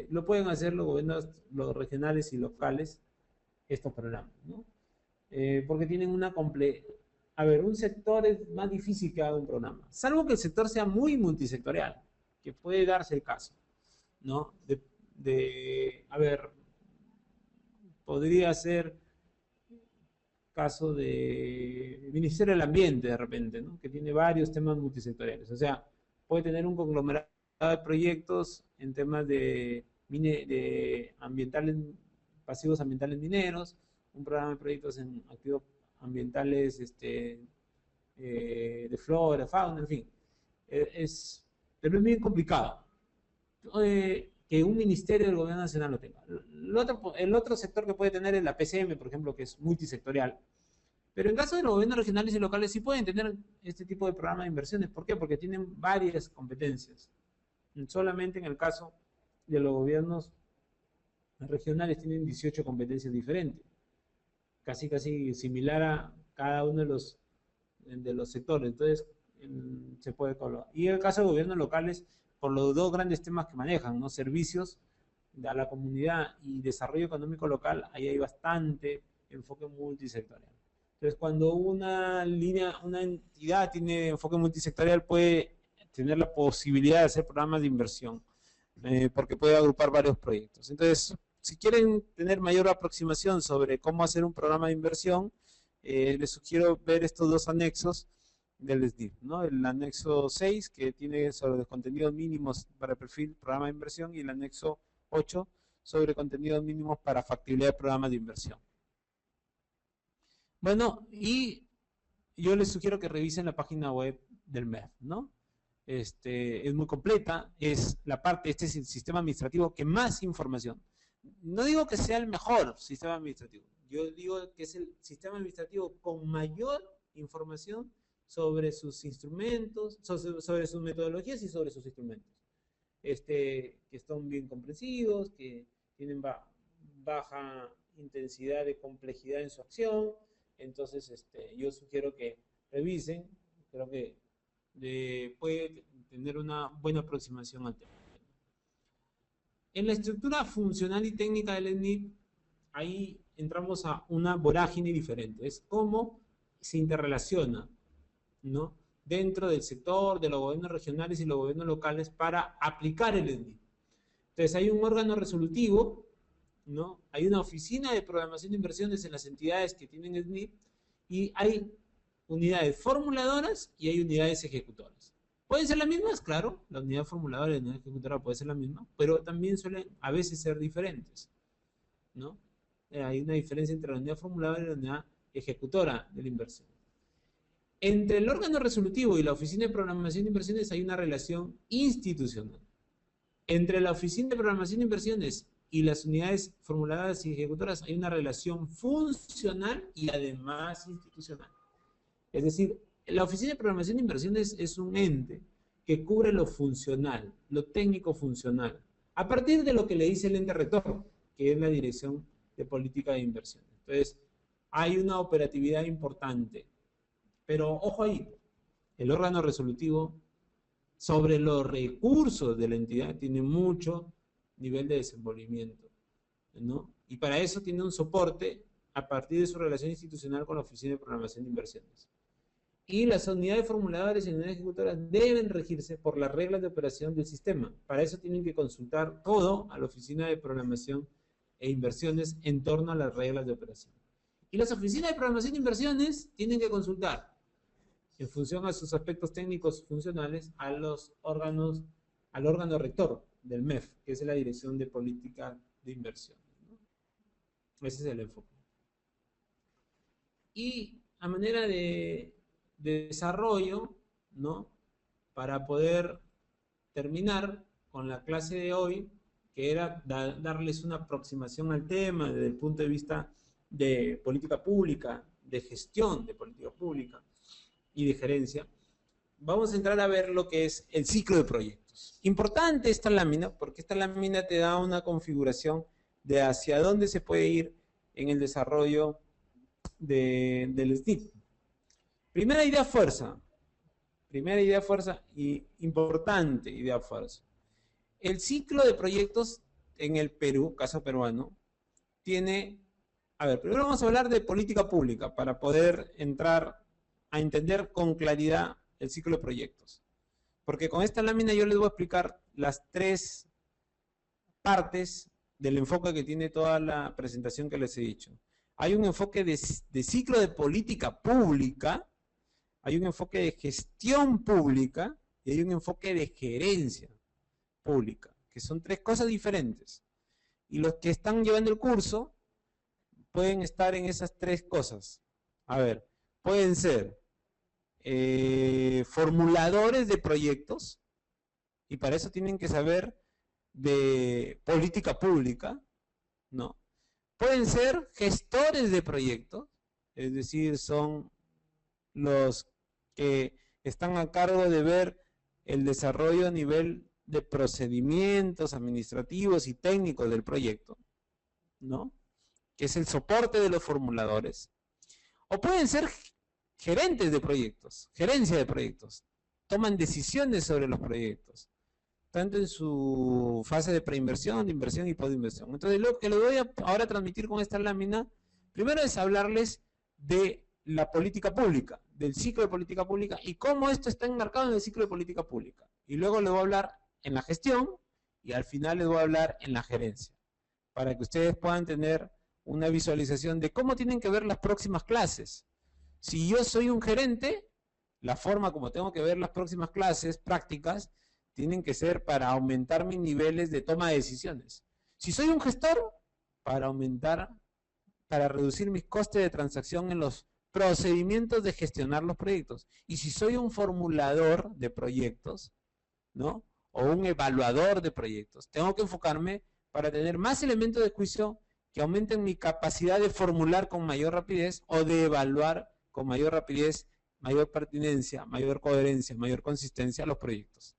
Lo pueden hacer los gobiernos, los regionales y locales, estos programas, ¿no? Porque tienen una A ver, un sector es más difícil que haga un programa, salvo que el sector sea muy multisectorial, que puede darse el caso, ¿no? A ver, podría ser caso de Ministerio del Ambiente de repente, ¿no? Que tiene varios temas multisectoriales, o sea, puede tener un conglomerado de proyectos en temas de ambientales, pasivos ambientales mineros, un programa de proyectos en activos ambientales de flora, fauna, en fin. Pero es bien complicado que un ministerio del gobierno nacional lo tenga. El otro sector que puede tener es la PCM, por ejemplo, que es multisectorial. Pero en caso de los gobiernos regionales y locales sí pueden tener este tipo de programas de inversiones. ¿Por qué? Porque tienen varias competencias. Solamente en el caso de los gobiernos regionales tienen 18 competencias diferentes. Casi similar a cada uno de los sectores. Entonces, se puede colocar. Y en el caso de gobiernos locales, por los dos grandes temas que manejan, ¿no? Servicios a la comunidad y desarrollo económico local, ahí hay bastante enfoque multisectorial. Entonces, cuando una entidad tiene enfoque multisectorial, puede tener la posibilidad de hacer programas de inversión, porque puede agrupar varios proyectos. Entonces, si quieren tener mayor aproximación sobre cómo hacer un programa de inversión, les sugiero ver estos dos anexos del SNIP, ¿no? El anexo 6, que tiene sobre los contenidos mínimos para el perfil programa de inversión, y el anexo 8, sobre contenidos mínimos para factibilidad de programas de inversión. Bueno, y yo les sugiero que revisen la página web del MEF, ¿no? Es muy completa, es este es el sistema administrativo que más información. No digo que sea el mejor sistema administrativo, yo digo que es el sistema administrativo con mayor información sobre sus instrumentos, sobre sus metodologías y sobre sus instrumentos. Que están bien comprensivos, que tienen baja intensidad de complejidad en su acción. Entonces, yo sugiero que revisen, creo que puede tener una buena aproximación al tema. En la estructura funcional y técnica del SNIP, ahí entramos a una vorágine diferente. Es cómo se interrelaciona, ¿no? Dentro del sector, de los gobiernos regionales y los gobiernos locales para aplicar el SNIP. Entonces hay un órgano resolutivo, ¿no? Hay una oficina de programación de inversiones en las entidades que tienen SNIP y hay unidades formuladoras y hay unidades ejecutoras. ¿Pueden ser las mismas? Claro, la unidad formuladora y la unidad ejecutora puede ser la misma, pero también suelen a veces ser diferentes, ¿no? Hay una diferencia entre la unidad formuladora y la unidad ejecutora de la inversión. Entre el órgano resolutivo y la oficina de programación de inversiones hay una relación institucional. Entre la oficina de programación de inversiones y las unidades formuladoras y ejecutoras hay una relación funcional y además institucional. Es decir, la oficina de programación de inversiones es un ente que cubre lo funcional, lo técnico funcional, a partir de lo que le dice el ente rector, que es la Dirección de Política de Inversiones. Entonces, hay una operatividad importante. Pero ojo ahí, el órgano resolutivo sobre los recursos de la entidad tiene mucho nivel de desenvolvimiento, ¿no? Y para eso tiene un soporte a partir de su relación institucional con la Oficina de Programación de Inversiones. Y las unidades formuladoras y unidades ejecutoras deben regirse por las reglas de operación del sistema. Para eso tienen que consultar todo a la Oficina de Programación e Inversiones en torno a las reglas de operación. Y las oficinas de programación de inversiones tienen que consultar, en función a sus aspectos técnicos funcionales, al órgano rector del MEF, que es la Dirección de Política de Inversión, ¿no? Ese es el enfoque. Y a manera de desarrollo, ¿no? Para poder terminar con la clase de hoy, que era darles una aproximación al tema desde el punto de vista de política pública, de gestión de política pública y de gerencia, vamos a entrar a ver lo que es el ciclo de proyectos. Importante esta lámina, porque esta lámina te da una configuración de hacia dónde se puede ir en el desarrollo del SNIP. Primera idea fuerza y importante idea fuerza. El ciclo de proyectos en el Perú, caso peruano, tiene... A ver, primero vamos a hablar de política pública para poder entrar a entender con claridad el ciclo de proyectos. Porque con esta lámina yo les voy a explicar las tres partes del enfoque que tiene toda la presentación que les he dicho. Hay un enfoque de ciclo de política pública, hay un enfoque de gestión pública y hay un enfoque de gerencia pública, que son tres cosas diferentes. Y los que están llevando el curso pueden estar en esas tres cosas. A ver, pueden ser formuladores de proyectos, y para eso tienen que saber de política pública, ¿no? Pueden ser gestores de proyectos, es decir, son los que están a cargo de ver el desarrollo a nivel de procedimientos administrativos y técnicos del proyecto, ¿no? Que es el soporte de los formuladores. O pueden ser gerentes de proyectos, gerencia de proyectos, toman decisiones sobre los proyectos, tanto en su fase de preinversión, de inversión y postinversión. Entonces, lo que les voy a ahora transmitir con esta lámina, primero es hablarles de la política pública, del ciclo de política pública y cómo esto está enmarcado en el ciclo de política pública. Y luego les voy a hablar en la gestión y al final les voy a hablar en la gerencia, para que ustedes puedan tener una visualización de cómo tienen que ver las próximas clases. Si yo soy un gerente, la forma como tengo que ver las próximas clases prácticas tienen que ser para aumentar mis niveles de toma de decisiones. Si soy un gestor, para reducir mis costes de transacción en los procedimientos de gestionar los proyectos. Y si soy un formulador de proyectos, ¿no? O un evaluador de proyectos, tengo que enfocarme para tener más elementos de juicio que aumenten mi capacidad de formular con mayor rapidez o de evaluar con mayor rapidez, mayor pertinencia, mayor coherencia, mayor consistencia a los proyectos.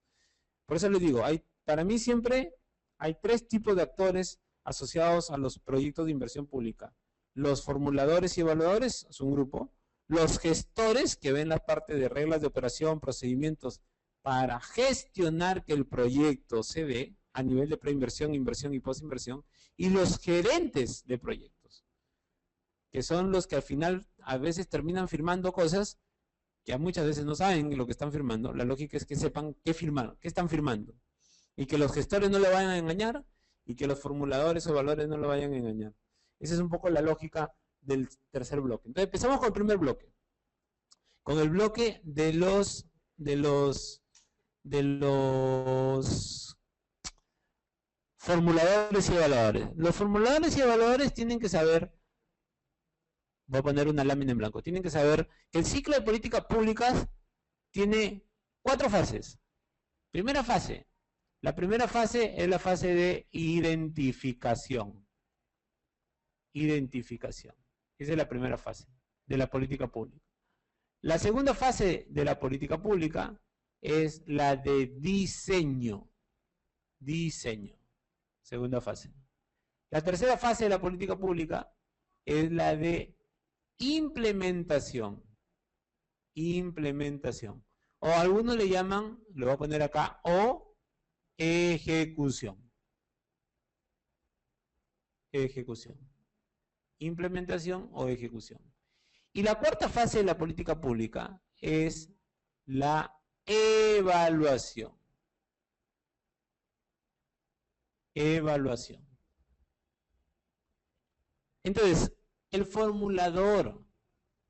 Por eso les digo, para mí siempre hay tres tipos de actores asociados a los proyectos de inversión pública. Los formuladores y evaluadores, es un grupo. Los gestores, que ven la parte de reglas de operación, procedimientos para gestionar que el proyecto se dé a nivel de preinversión, inversión y postinversión. Y los gerentes de proyectos, que son los que al final a veces terminan firmando cosas que muchas veces no saben lo que están firmando. La lógica es que sepan qué firmaron, qué están firmando. Y que los gestores no le vayan a engañar y que los formuladores o valores no lo vayan a engañar. Esa es un poco la lógica del tercer bloque. Entonces empezamos con el primer bloque. Con el bloque de los formuladores y evaluadores. Los formuladores y evaluadores tienen que saber, voy a poner una lámina en blanco, tienen que saber que el ciclo de políticas públicas tiene 4 fases. Primera fase. La primera fase es la fase de identificación. Identificación. Esa es la primera fase de la política pública. La segunda fase de la política pública es la de diseño. Diseño. Segunda fase. La tercera fase de la política pública es la de implementación. Implementación. O algunos le llaman, lo voy a poner acá, o ejecución. Ejecución. Implementación o ejecución. Y la cuarta fase de la política pública es la evaluación. Evaluación. Entonces, el formulador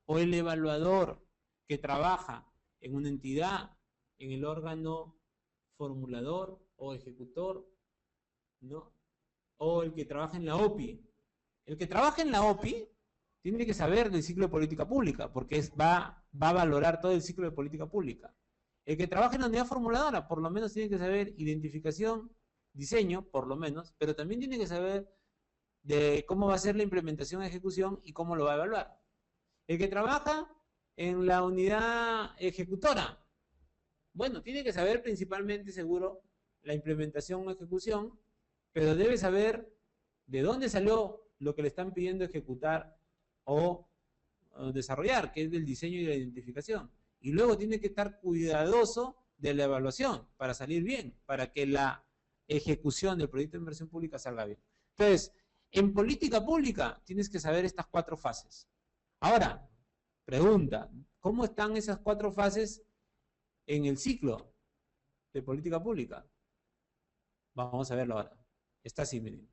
o el evaluador que trabaja en una entidad, en el órgano formulador o ejecutor, ¿no? O el que trabaja en la OPI, El que trabaja en la OPI tiene que saber del ciclo de política pública, porque va a valorar todo el ciclo de política pública. El que trabaja en la unidad formuladora, por lo menos tiene que saber identificación, diseño, por lo menos, pero también tiene que saber de cómo va a ser la implementación, ejecución y cómo lo va a evaluar. El que trabaja en la unidad ejecutora, bueno, tiene que saber principalmente, seguro, la implementación o ejecución, pero debe saber de dónde salió lo que le están pidiendo ejecutar o desarrollar, que es del diseño y la identificación. Y luego tiene que estar cuidadoso de la evaluación para salir bien, para que la ejecución del proyecto de inversión pública salga bien. Entonces, en política pública tienes que saber estas 4 fases. Ahora, pregunta, ¿cómo están esas 4 fases en el ciclo de política pública? Vamos a verlo ahora. Está así, miren.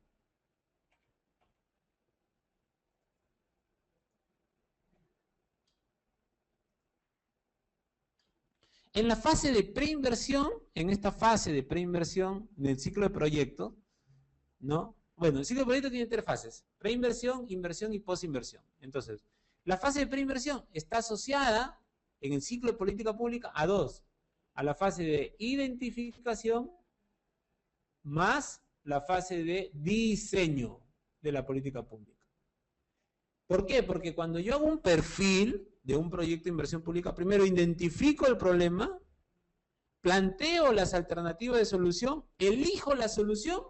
En la fase de preinversión, en esta fase de preinversión del ciclo de proyecto, ¿no? Bueno, el ciclo de proyecto tiene 3 fases: preinversión, inversión y posinversión. Entonces, la fase de preinversión está asociada en el ciclo de política pública a 2: a la fase de identificación más la fase de diseño de la política pública. ¿Por qué? Porque cuando yo hago un perfil de un proyecto de inversión pública, primero identifico el problema, planteo las alternativas de solución, elijo la solución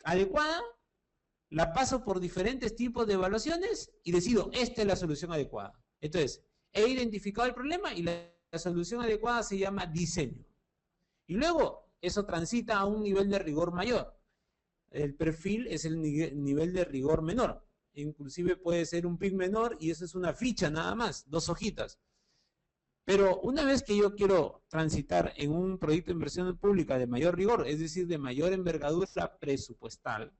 adecuada, la paso por diferentes tipos de evaluaciones y decido, esta es la solución adecuada. Entonces, he identificado el problema y la solución adecuada se llama diseño. Y luego, eso transita a un nivel de rigor mayor. El perfil es el nivel de rigor menor. Inclusive puede ser un PIC menor y eso es una ficha nada más, 2 hojitas. Pero una vez que yo quiero transitar en un proyecto de inversión pública de mayor rigor, es decir, de mayor envergadura presupuestal,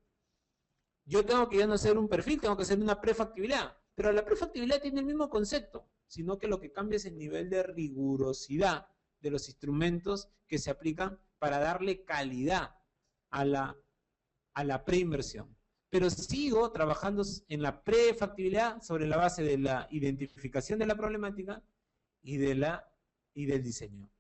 yo tengo que ya no hacer un perfil, tengo que hacer una prefactibilidad. Pero la prefactibilidad tiene el mismo concepto, sino que lo que cambia es el nivel de rigurosidad de los instrumentos que se aplican para darle calidad a la preinversión. Pero sigo trabajando en la prefactibilidad sobre la base de la identificación de la problemática y del diseño.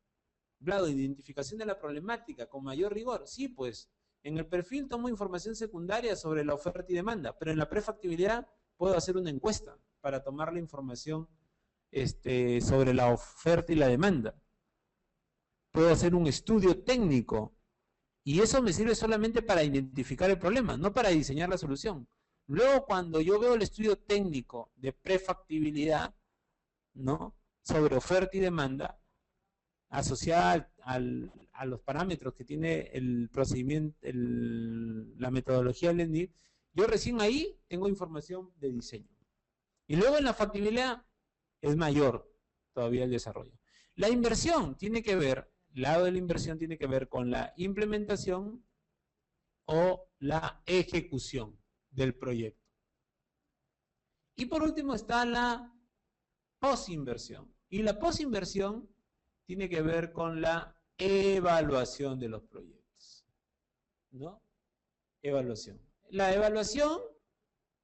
Hablado de identificación de la problemática con mayor rigor, sí, pues en el perfil tomo información secundaria sobre la oferta y demanda, pero en la prefactibilidad puedo hacer una encuesta para tomar la información sobre la oferta y la demanda. Puedo hacer un estudio técnico y eso me sirve solamente para identificar el problema, no para diseñar la solución. Luego, cuando yo veo el estudio técnico de prefactibilidad, ¿no?, sobre oferta y demanda, asociada a los parámetros que tiene el procedimiento, la metodología del ENDIF, yo recién ahí tengo información de diseño. Y luego en la factibilidad es mayor todavía el desarrollo. La inversión tiene que ver, el lado de la inversión tiene que ver con la implementación o la ejecución del proyecto. Y por último está la posinversión. Y la posinversión tiene que ver con la evaluación de los proyectos, ¿no? Evaluación. La evaluación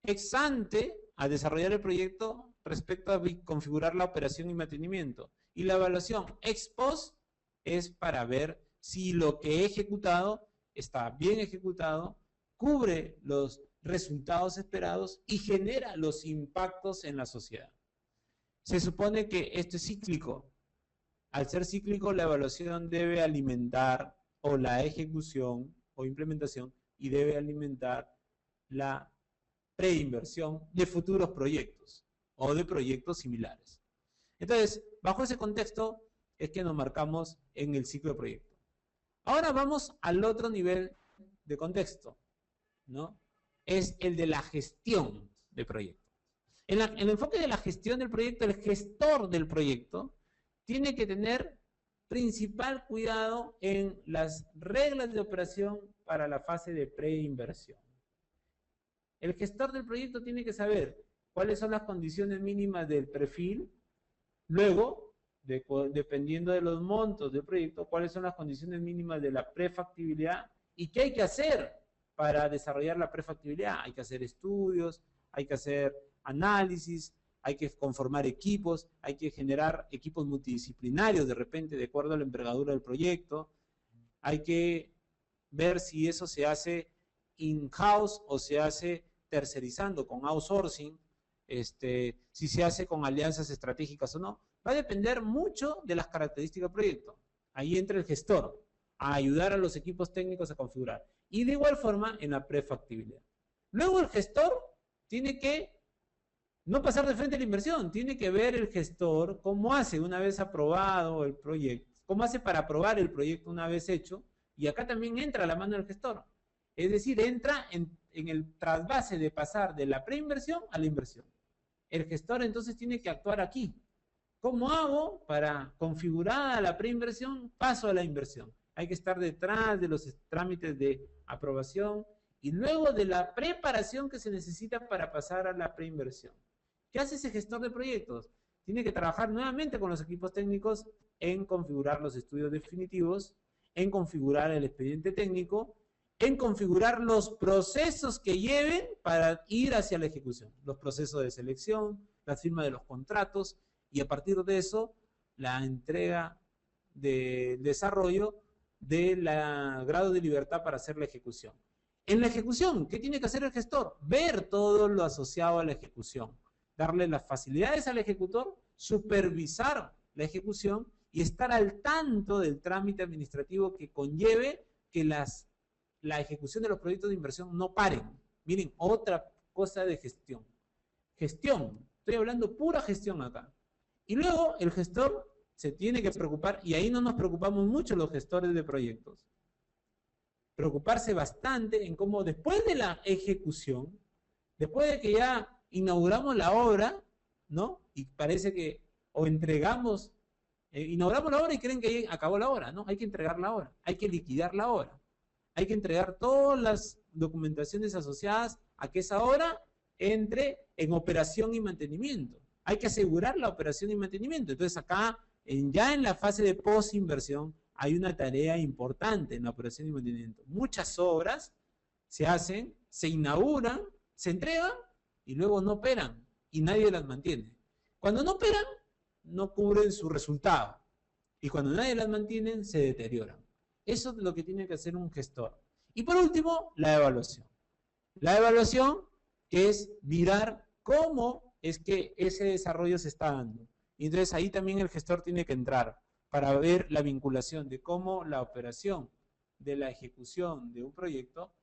ex ante a desarrollar el proyecto respecto a configurar la operación y mantenimiento. Y la evaluación ex post es para ver si lo que he ejecutado está bien ejecutado, cubre los resultados esperados y genera los impactos en la sociedad. Se supone que esto es cíclico. Al ser cíclico, la evaluación debe alimentar o la ejecución o implementación y debe alimentar la preinversión de futuros proyectos o de proyectos similares. Entonces, bajo ese contexto es que nos marcamos en el ciclo de proyecto. Ahora vamos al otro nivel de contexto, ¿no? Es el de la gestión del proyecto. En el enfoque de la gestión del proyecto, el gestor del proyecto tiene que tener principal cuidado en las reglas de operación para la fase de preinversión. El gestor del proyecto tiene que saber cuáles son las condiciones mínimas del perfil, luego, dependiendo de los montos del proyecto, cuáles son las condiciones mínimas de la prefactibilidad y qué hay que hacer para desarrollar la prefactibilidad. Hay que hacer estudios, hay que hacer análisis, hay que conformar equipos, hay que generar equipos multidisciplinarios de repente, de acuerdo a la envergadura del proyecto. Hay que ver si eso se hace in-house o se hace tercerizando con outsourcing, si se hace con alianzas estratégicas o no. Va a depender mucho de las características del proyecto. Ahí entra el gestor a ayudar a los equipos técnicos a configurar. Y de igual forma en la prefactibilidad. Luego el gestor tiene que no pasar de frente a la inversión, tiene que ver el gestor cómo hace una vez aprobado el proyecto, cómo hace para aprobar el proyecto una vez hecho, y acá también entra la mano del gestor. Es decir, entra en el trasvase de pasar de la preinversión a la inversión. El gestor entonces tiene que actuar aquí. ¿Cómo hago para configurar la preinversión? Paso a la inversión. Hay que estar detrás de los trámites de aprobación y luego de la preparación que se necesita para pasar a la preinversión. ¿Qué hace ese gestor de proyectos? Tiene que trabajar nuevamente con los equipos técnicos en configurar los estudios definitivos, en configurar el expediente técnico, en configurar los procesos que lleven para ir hacia la ejecución. Los procesos de selección, la firma de los contratos y a partir de eso la entrega de desarrollo del grado de libertad para hacer la ejecución. En la ejecución, ¿qué tiene que hacer el gestor? Ver todo lo asociado a la ejecución, darle las facilidades al ejecutor, supervisar la ejecución y estar al tanto del trámite administrativo que conlleve que la ejecución de los proyectos de inversión no paren. Miren, otra cosa de gestión. Gestión, estoy hablando pura gestión acá. Y luego el gestor se tiene que preocupar, y ahí no nos preocupamos mucho los gestores de proyectos, preocuparse bastante en cómo después de la ejecución, después de que ya inauguramos la obra, ¿no? Y parece que, o entregamos, inauguramos la obra y creen que acabó la obra, ¿no? Hay que entregar la obra, hay que liquidar la obra, hay que entregar todas las documentaciones asociadas a que esa obra entre en operación y mantenimiento. Hay que asegurar la operación y mantenimiento. Entonces acá, ya en la fase de post-inversión, hay una tarea importante en la operación y mantenimiento. Muchas obras se hacen, se inauguran, se entregan y luego no operan y nadie las mantiene. Cuando no operan, no cubren su resultado. Y cuando nadie las mantiene, se deterioran. Eso es lo que tiene que hacer un gestor. Y por último, la evaluación. La evaluación, que es mirar cómo es que ese desarrollo se está dando. Y entonces ahí también el gestor tiene que entrar para ver la vinculación de cómo la operación de la ejecución de un proyecto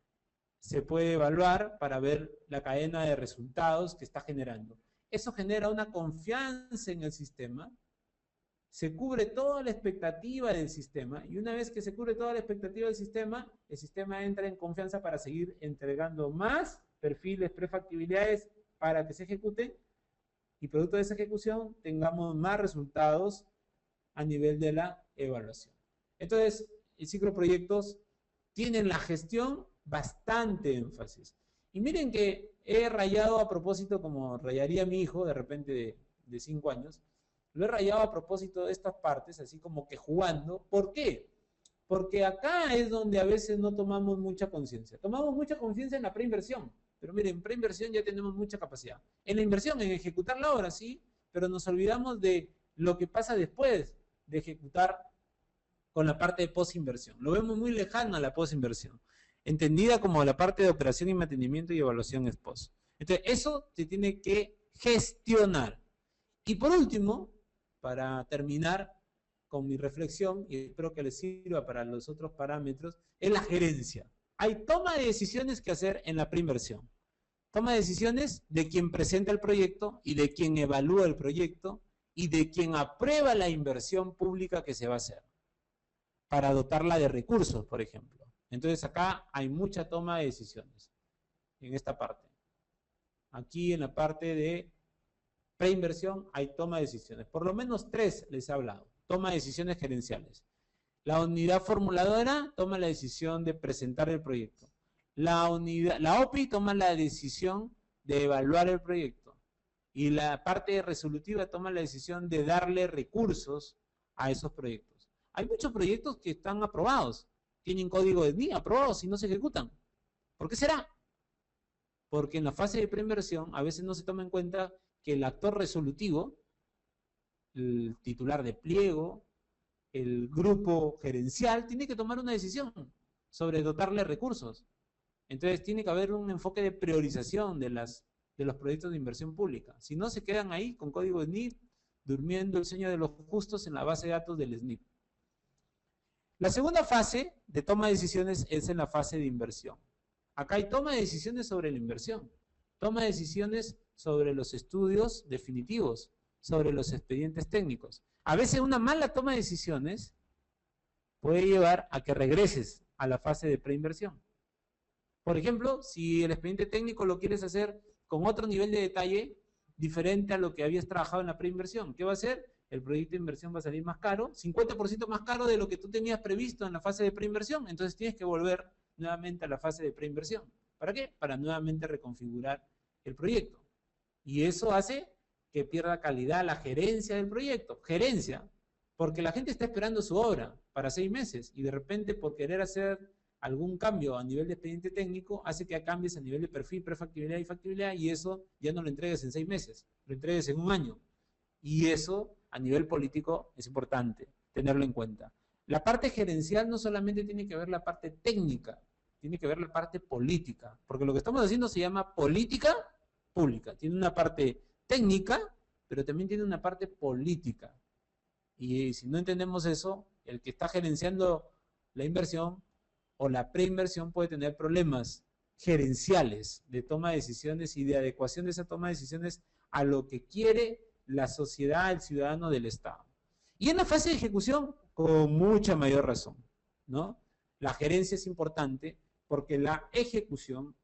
se puede evaluar para ver la cadena de resultados que está generando. Eso genera una confianza en el sistema, se cubre toda la expectativa del sistema y una vez que se cubre toda la expectativa del sistema, el sistema entra en confianza para seguir entregando más perfiles, prefactibilidades para que se ejecuten y producto de esa ejecución tengamos más resultados a nivel de la evaluación. Entonces, el ciclo de proyectos tiene en la gestión bastante énfasis. Y miren que he rayado a propósito, como rayaría mi hijo de repente de 5 años, lo he rayado a propósito de estas partes, así como que jugando. ¿Por qué? Porque acá es donde a veces no tomamos mucha conciencia. Tomamos mucha conciencia en la preinversión, pero miren, en preinversión ya tenemos mucha capacidad. En la inversión, en ejecutar la obra, sí, pero nos olvidamos de lo que pasa después de ejecutar con la parte de postinversión. Lo vemos muy lejano a la postinversión, entendida como la parte de operación y mantenimiento y evaluación ex post. Entonces, eso se tiene que gestionar. Y por último, para terminar con mi reflexión, y espero que les sirva para los otros parámetros, es la gerencia. Hay toma de decisiones que hacer en la preinversión. Toma de decisiones de quien presenta el proyecto y de quien evalúa el proyecto y de quien aprueba la inversión pública que se va a hacer para dotarla de recursos, por ejemplo. Entonces acá hay mucha toma de decisiones en esta parte. Aquí en la parte de preinversión hay toma de decisiones. Por lo menos 3 les he hablado. Toma de decisiones gerenciales. La unidad formuladora toma la decisión de presentar el proyecto. La OPI toma la decisión de evaluar el proyecto. Y la parte resolutiva toma la decisión de darle recursos a esos proyectos. Hay muchos proyectos que están aprobados. Tienen código de NIE aprobados y no se ejecutan. ¿Por qué será? Porque en la fase de preinversión a veces no se toma en cuenta que el actor resolutivo, el titular de pliego, el grupo gerencial, tiene que tomar una decisión sobre dotarle recursos. Entonces tiene que haber un enfoque de priorización de los proyectos de inversión pública. Si no, se quedan ahí con código SNIP, durmiendo el sueño de los justos en la base de datos del SNIP. La segunda fase de toma de decisiones es en la fase de inversión. Acá hay toma de decisiones sobre la inversión, toma de decisiones sobre los estudios definitivos, sobre los expedientes técnicos. A veces una mala toma de decisiones puede llevar a que regreses a la fase de preinversión. Por ejemplo, si el expediente técnico lo quieres hacer con otro nivel de detalle diferente a lo que habías trabajado en la preinversión, ¿qué va a hacer? El proyecto de inversión va a salir más caro, 50% más caro de lo que tú tenías previsto en la fase de preinversión. Entonces tienes que volver nuevamente a la fase de preinversión. ¿Para qué? Para nuevamente reconfigurar el proyecto. Y eso hace que pierda calidad la gerencia del proyecto. Gerencia, porque la gente está esperando su obra para 6 meses y de repente por querer hacer algún cambio a nivel de expediente técnico hace que cambies a nivel de perfil, prefactibilidad y factibilidad, y eso ya no lo entregues en 6 meses, lo entregues en 1 año. Y eso a nivel político es importante tenerlo en cuenta. La parte gerencial no solamente tiene que ver la parte técnica, tiene que ver la parte política, porque lo que estamos haciendo se llama política pública. Tiene una parte técnica, pero también tiene una parte política. Y si no entendemos eso, el que está gerenciando la inversión o la preinversión puede tener problemas gerenciales de toma de decisiones y de adecuación de esa toma de decisiones a lo que quiere la sociedad, el ciudadano del Estado. Y en la fase de ejecución, con mucha mayor razón, ¿no? La gerencia es importante porque la ejecución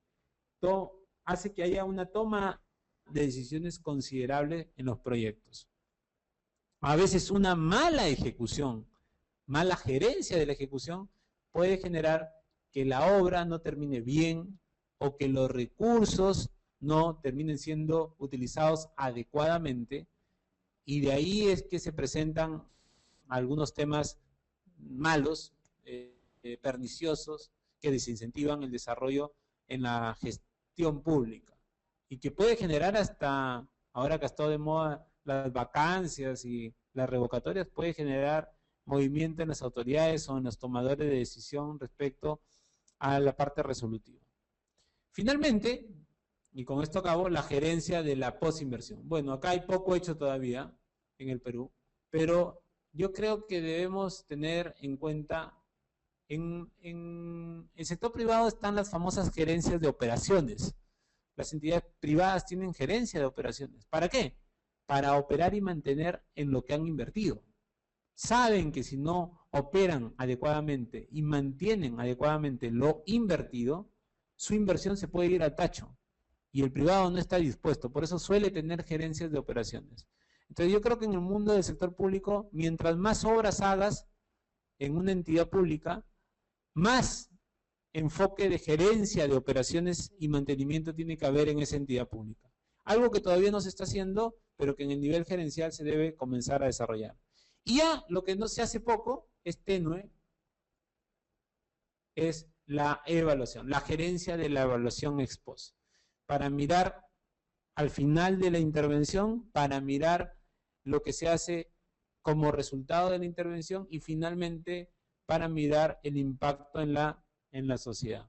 hace que haya una toma de decisiones considerable en los proyectos. A veces una mala ejecución, mala gerencia de la ejecución puede generar que la obra no termine bien o que los recursos no terminen siendo utilizados adecuadamente, y de ahí es que se presentan algunos temas malos, perniciosos, que desincentivan el desarrollo en la gestión pública y que puede generar hasta, ahora que ha estado de moda las vacancias y las revocatorias, puede generar movimiento en las autoridades o en los tomadores de decisión respecto a la parte resolutiva. Finalmente, y con esto acabo, la gerencia de la posinversión. Bueno, acá hay poco hecho todavía en el Perú, pero yo creo que debemos tener en cuenta, en el sector privado están las famosas gerencias de operaciones. Las entidades privadas tienen gerencia de operaciones. ¿Para qué? Para operar y mantener en lo que han invertido. Saben que si no operan adecuadamente y mantienen adecuadamente lo invertido, su inversión se puede ir al tacho. Y el privado no está dispuesto, por eso suele tener gerencias de operaciones. Entonces yo creo que en el mundo del sector público, mientras más obras hagas en una entidad pública, más enfoque de gerencia de operaciones y mantenimiento tiene que haber en esa entidad pública. Algo que todavía no se está haciendo, pero que en el nivel gerencial se debe comenzar a desarrollar. Y ya lo que no se hace poco, es tenue, es la evaluación, la gerencia de la evaluación ex post, para mirar al final de la intervención, para mirar lo que se hace como resultado de la intervención y finalmente para mirar el impacto en la sociedad.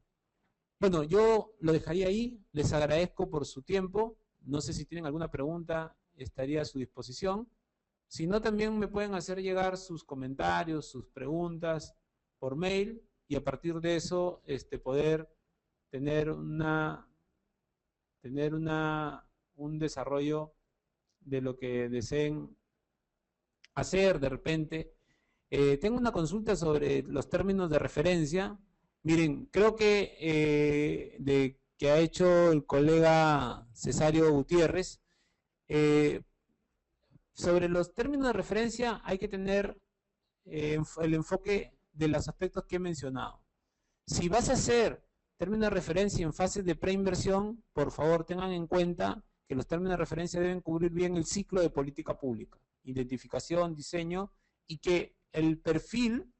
Bueno, yo lo dejaría ahí, les agradezco por su tiempo, no sé si tienen alguna pregunta, estaría a su disposición. Si no, también me pueden hacer llegar sus comentarios, sus preguntas por mail y a partir de eso poder tener un desarrollo de lo que deseen hacer de repente. Tengo una consulta sobre los términos de referencia. Miren, creo que que ha hecho el colega Cesario Gutiérrez, sobre los términos de referencia hay que tener el enfoque de los aspectos que he mencionado. Si vas a hacer términos de referencia en fases de preinversión, por favor tengan en cuenta que los términos de referencia deben cubrir bien el ciclo de política pública, identificación, diseño, y que el perfil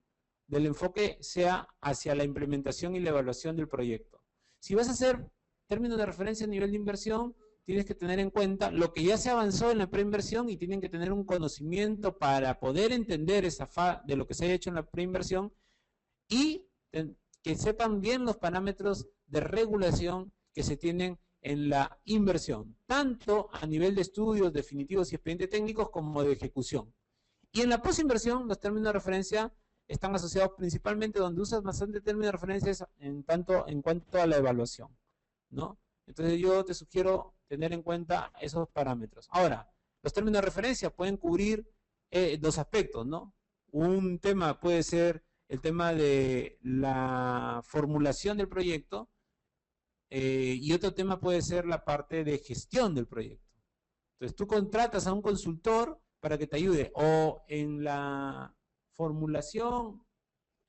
del enfoque sea hacia la implementación y la evaluación del proyecto. Si vas a hacer términos de referencia a nivel de inversión, tienes que tener en cuenta lo que ya se avanzó en la preinversión y tienen que tener un conocimiento para poder entender de lo que se ha hecho en la preinversión y que sepan bien los parámetros de regulación que se tienen en la inversión, tanto a nivel de estudios definitivos y expedientes técnicos como de ejecución. Y en la posinversión, los términos de referencia están asociados principalmente donde usas bastante términos de referencia en cuanto a la evaluación, ¿no? Entonces yo te sugiero tener en cuenta esos parámetros. Ahora, los términos de referencia pueden cubrir dos aspectos, ¿no? Un tema puede ser el tema de la formulación del proyecto y otro tema puede ser la parte de gestión del proyecto. Entonces tú contratas a un consultor para que te ayude o en la formulación,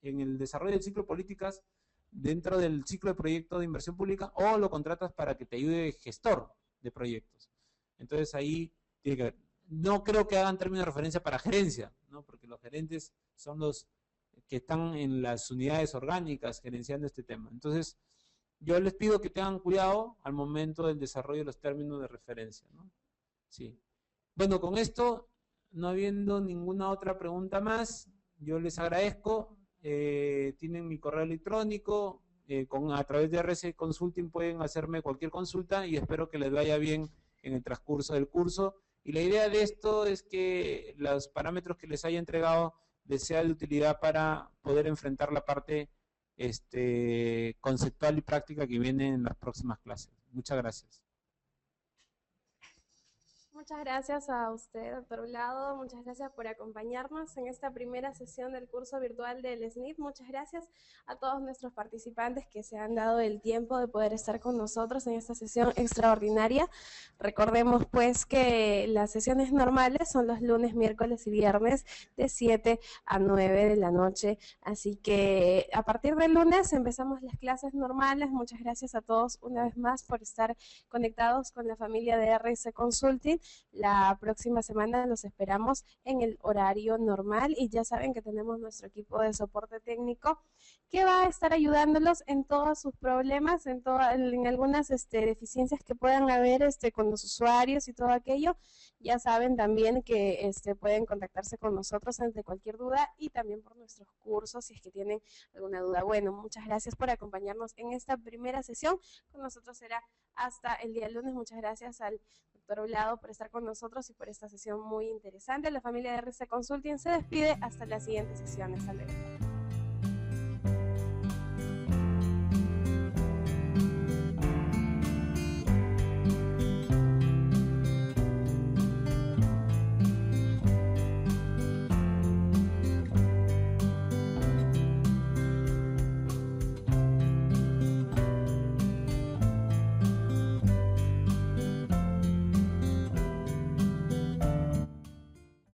en el desarrollo del ciclo de políticas dentro del ciclo de proyecto de inversión pública, o lo contratas para que te ayude gestor de proyectos. Entonces ahí tiene que ver. No creo que hagan términos de referencia para gerencia, ¿no? Porque los gerentes son los que están en las unidades orgánicas gerenciando este tema. Entonces, yo les pido que tengan cuidado al momento del desarrollo de los términos de referencia, ¿no? Sí. Bueno, con esto, no habiendo ninguna otra pregunta más, yo les agradezco. Tienen mi correo electrónico, a través de RC Consulting pueden hacerme cualquier consulta y espero que les vaya bien en el transcurso del curso. Y la idea de esto es que los parámetros que les haya entregado les sea de utilidad para poder enfrentar la parte conceptual y práctica que viene en las próximas clases. Muchas gracias. Muchas gracias a usted, doctor Vlado. Muchas gracias por acompañarnos en esta primera sesión del curso virtual del SNIT. Muchas gracias a todos nuestros participantes que se han dado el tiempo de poder estar con nosotros en esta sesión extraordinaria. Recordemos pues que las sesiones normales son los lunes, miércoles y viernes de 7 a 9 de la noche. Así que a partir del lunes empezamos las clases normales. Muchas gracias a todos una vez más por estar conectados con la familia de RC Consulting. La próxima semana los esperamos en el horario normal y ya saben que tenemos nuestro equipo de soporte técnico que va a estar ayudándolos en todos sus problemas, en algunas deficiencias que puedan haber con los usuarios y todo aquello. Ya saben también que pueden contactarse con nosotros ante cualquier duda y también por nuestros cursos si es que tienen alguna duda. Bueno, muchas gracias por acompañarnos en esta primera sesión. Con nosotros será hasta el día lunes. Muchas gracias al doctor Vlado por estar con nosotros y por esta sesión muy interesante. La familia de RC Consulting se despide hasta la siguiente sesión. Hasta luego.